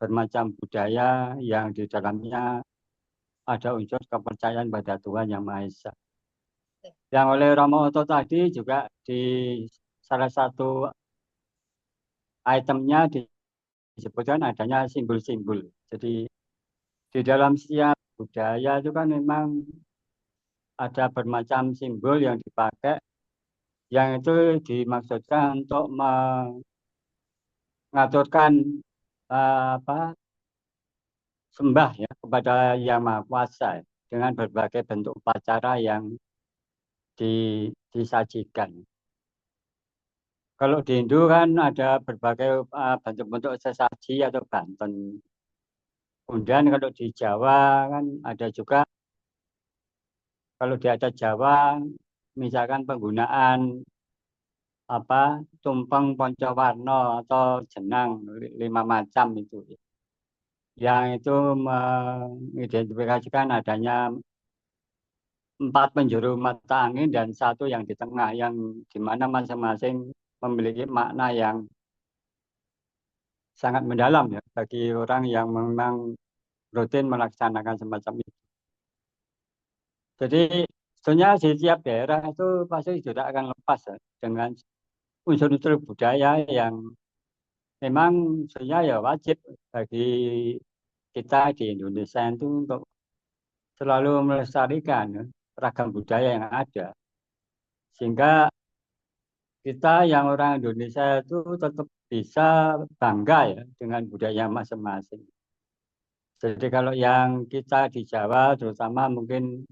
S8: bermacam budaya yang di dalamnya ada unsur kepercayaan pada Tuhan Yang Maha Esa. Yang oleh Romo Oto tadi juga di salah satu itemnya disebutkan adanya simbol-simbol. Jadi di dalam setiap budaya itu kan memang ada bermacam simbol yang dipakai, yang itu dimaksudkan untuk mengaturkan sembah ya kepada Yang Maha Kuasa dengan berbagai bentuk upacara yang disajikan. Kalau di Hindu kan ada berbagai bentuk-bentuk sesaji atau banten. Kemudian kalau di Jawa kan ada juga, kalau di adat Jawa misalkan penggunaan tumpeng poncowarno atau jenang 5 macam itu, yang itu mengidentifikasikan adanya 4 penjuru mata angin dan 1 yang di tengah, yang dimana masing-masing memiliki makna yang sangat mendalam ya bagi orang yang memang rutin melaksanakan semacam itu. Jadi sebetulnya di tiap daerah itu pasti tidak akan lepas ya, dengan unsur-unsur budaya yang memang sebenarnya ya wajib bagi kita di Indonesia itu untuk selalu melestarikan ya, ragam budaya yang ada. Sehingga kita yang orang Indonesia itu tetap bisa bangga ya dengan budaya masing-masing. Jadi kalau yang kita di Jawa terutama mungkin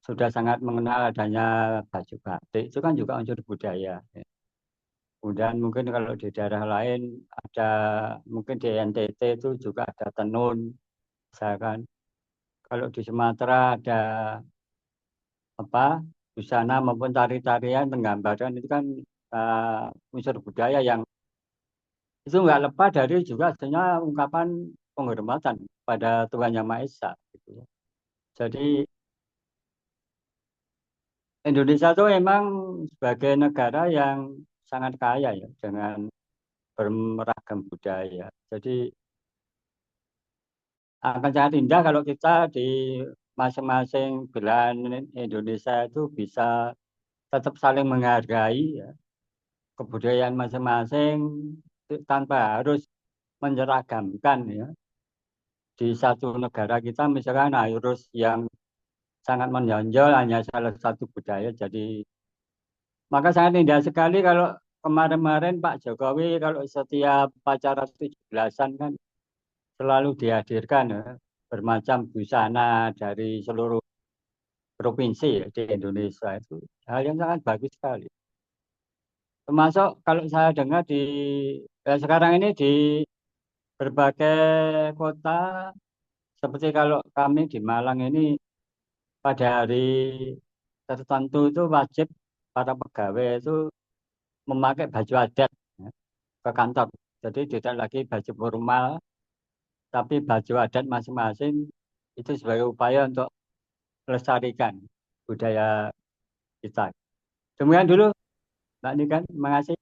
S8: sudah sangat mengenal adanya baju batik, itu kan juga unsur budaya. Ya. Kemudian mungkin kalau di daerah lain ada, mungkin di NTT itu juga ada tenun, misalkan. Kalau di Sumatera ada apa busana maupun tari-tarian penggambaran itu kan unsur budaya yang itu nggak lepas dari juga sebenarnya ungkapan penghormatan pada Tuhan Yang Maha Esa. Gitu ya. Jadi Indonesia itu memang sebagai negara yang sangat kaya ya dengan beragam budaya. Jadi akan sangat indah kalau kita di masing-masing belahan Indonesia itu bisa tetap saling menghargai ya, kebudayaan masing-masing tanpa harus menyeragamkan ya. Di satu negara kita misalkan harus yang sangat menonjol hanya salah satu budaya. Jadi maka sangat indah sekali kalau kemarin-kemarin Pak Jokowi kalau setiap acara 17-an kan selalu dihadirkan ya, bermacam busana dari seluruh provinsi ya, di Indonesia. Itu hal yang sangat bagus sekali. Termasuk kalau saya dengar sekarang ini di berbagai kota, seperti kalau kami di Malang ini pada hari tertentu itu wajib para pegawai itu memakai baju adat ya, ke kantor. Jadi tidak lagi baju formal, tapi baju adat masing-masing itu sebagai upaya untuk melestarikan budaya kita. Demikian dulu, Mbak Niken. Terima kasih.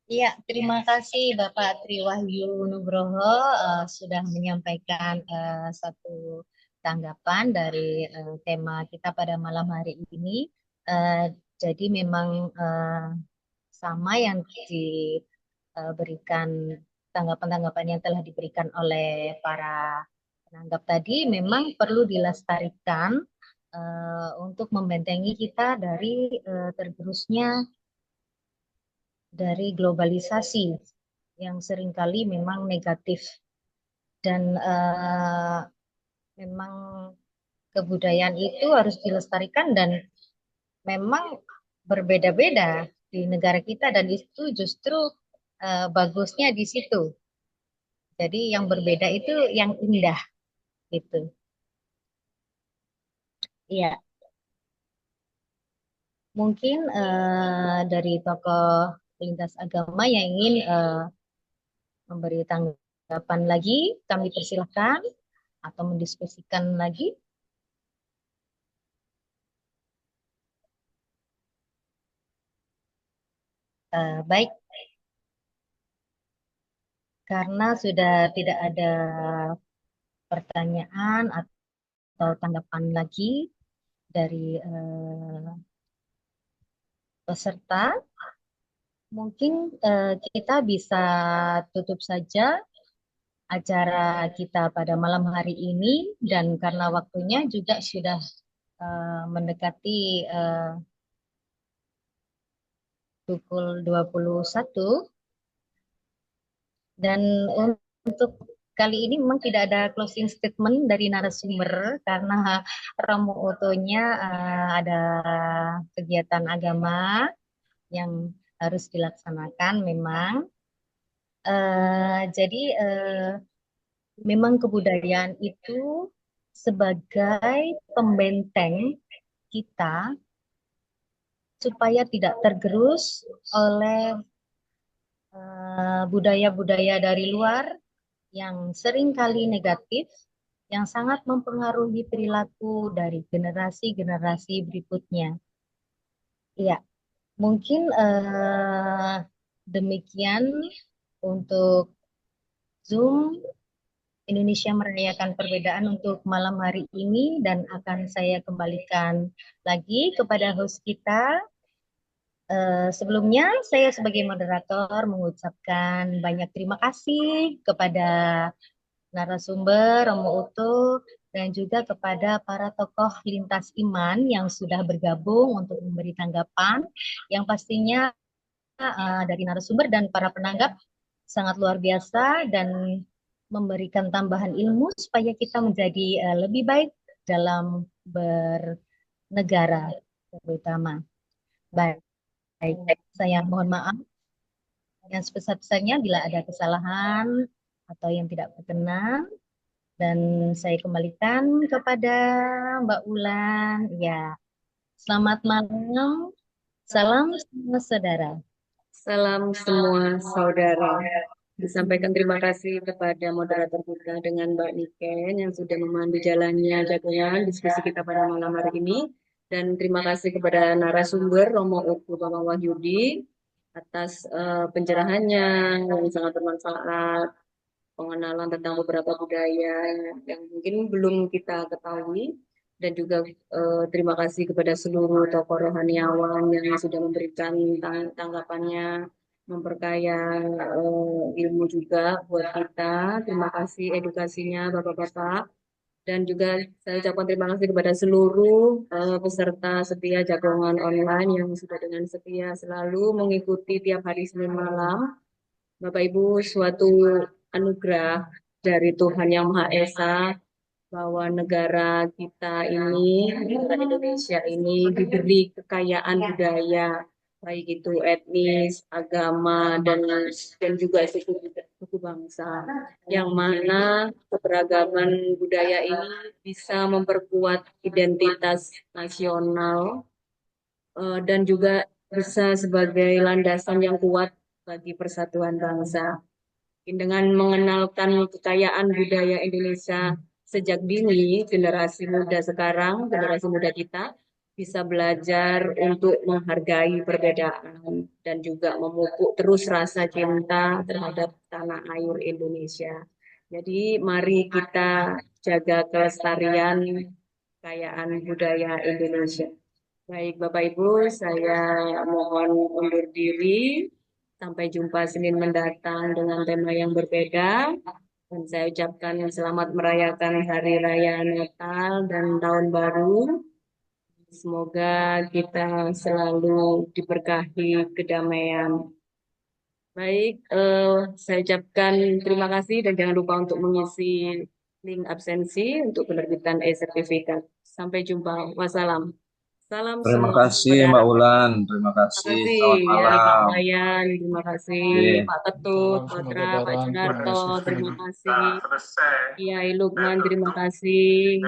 S1: Iya, terima kasih Bapak Tri Wahyu Nugroho sudah menyampaikan satu tanggapan dari tema kita pada malam hari ini. Jadi memang sama yang diberikan tanggapan-tanggapan yang telah diberikan oleh para penanggap tadi memang perlu dilestarikan untuk membentengi kita dari tergerusnya dari globalisasi yang seringkali memang negatif dan memang kebudayaan itu harus dilestarikan dan memang berbeda-beda di negara kita dan itu justru bagusnya di situ. Jadi yang berbeda itu yang indah gitu. Iya, mungkin dari tokoh lintas agama yang ingin memberi tanggapan lagi, kami persilahkan atau mendiskusikan lagi. Baik, karena sudah tidak ada pertanyaan atau tanggapan lagi dari peserta, mungkin kita bisa tutup saja acara kita pada malam hari ini dan karena waktunya juga sudah mendekati pukul 21 dan untuk kali ini memang tidak ada closing statement dari narasumber karena Romo Otonya ada kegiatan agama yang harus dilaksanakan memang. Jadi memang kebudayaan itu sebagai pembenteng kita supaya tidak tergerus oleh budaya-budaya dari luar yang seringkali negatif yang sangat mempengaruhi perilaku dari generasi-generasi berikutnya. Ya, mungkin demikian untuk Zoom Indonesia Merayakan Perbedaan untuk malam hari ini, dan akan saya kembalikan lagi kepada host kita. Sebelumnya saya sebagai moderator mengucapkan banyak terima kasih kepada narasumber Romo Utuh dan juga kepada para tokoh lintas iman yang sudah bergabung untuk memberi tanggapan yang pastinya dari narasumber dan para penanggap sangat luar biasa dan memberikan tambahan ilmu supaya kita menjadi lebih baik dalam bernegara terutama. Baik, saya mohon maaf yang sebesar-besarnya bila ada kesalahan atau yang tidak berkenan, dan saya kembalikan kepada Mbak Ulan. Ya, selamat malam, salam semua saudara.
S3: Salam semua saudara. Disampaikan terima kasih kepada moderator kita dengan Mbak Niken yang sudah memandu jalannya jagoan diskusi kita pada malam hari ini. Dan terima kasih kepada narasumber Romo Uku Bapak Wahyudi atas pencerahannya yang sangat bermanfaat, pengenalan tentang beberapa budaya yang mungkin belum kita ketahui, dan juga terima kasih kepada seluruh tokoh rohaniawan yang sudah memberikan tanggapannya, memperkaya ilmu juga buat kita. Terima kasih edukasinya Bapak-Bapak. Dan juga saya ucapkan terima kasih kepada seluruh peserta setia jagongan online yang sudah dengan setia selalu mengikuti tiap hari Senin malam. Bapak Ibu, suatu anugerah dari Tuhan Yang Maha Esa bahwa negara kita ini, negara Indonesia ini diberi kekayaan budaya, baik itu etnis, agama, dan juga suku bangsa, yang mana keberagaman budaya ini bisa memperkuat identitas nasional dan juga bisa sebagai landasan yang kuat bagi persatuan bangsa. Dengan mengenalkan kekayaan budaya Indonesia sejak dini, generasi muda sekarang, generasi muda kita bisa belajar untuk menghargai perbedaan dan juga memupuk terus rasa cinta terhadap tanah air Indonesia. Jadi mari kita jaga kelestarian kekayaan budaya Indonesia. Baik Bapak Ibu, saya mohon undur diri. Sampai jumpa Senin mendatang dengan tema yang berbeda. Dan saya ucapkan selamat merayakan Hari Raya Natal dan Tahun Baru. Semoga kita selalu diberkahi kedamaian. Baik, saya ucapkan terima kasih dan jangan lupa untuk mengisi link absensi untuk penerbitan e-sertifikat. Sampai jumpa. Wassalam. Salam
S9: Terima
S3: semua
S9: kasih
S3: saudara.
S9: Mbak Ulan, terima
S3: Terima
S9: kasih.
S3: kasih
S9: Selamat
S3: ya Pak
S9: malam.
S3: Wayan, terima kasih
S9: Oke.
S3: Pak Ketut,
S6: Salam
S3: Pak
S6: semoga
S3: Tra, Pak
S6: Tuhan
S3: Junarto,
S6: memberkati.
S3: terima kasih. Kiai Lukman, terima kasih.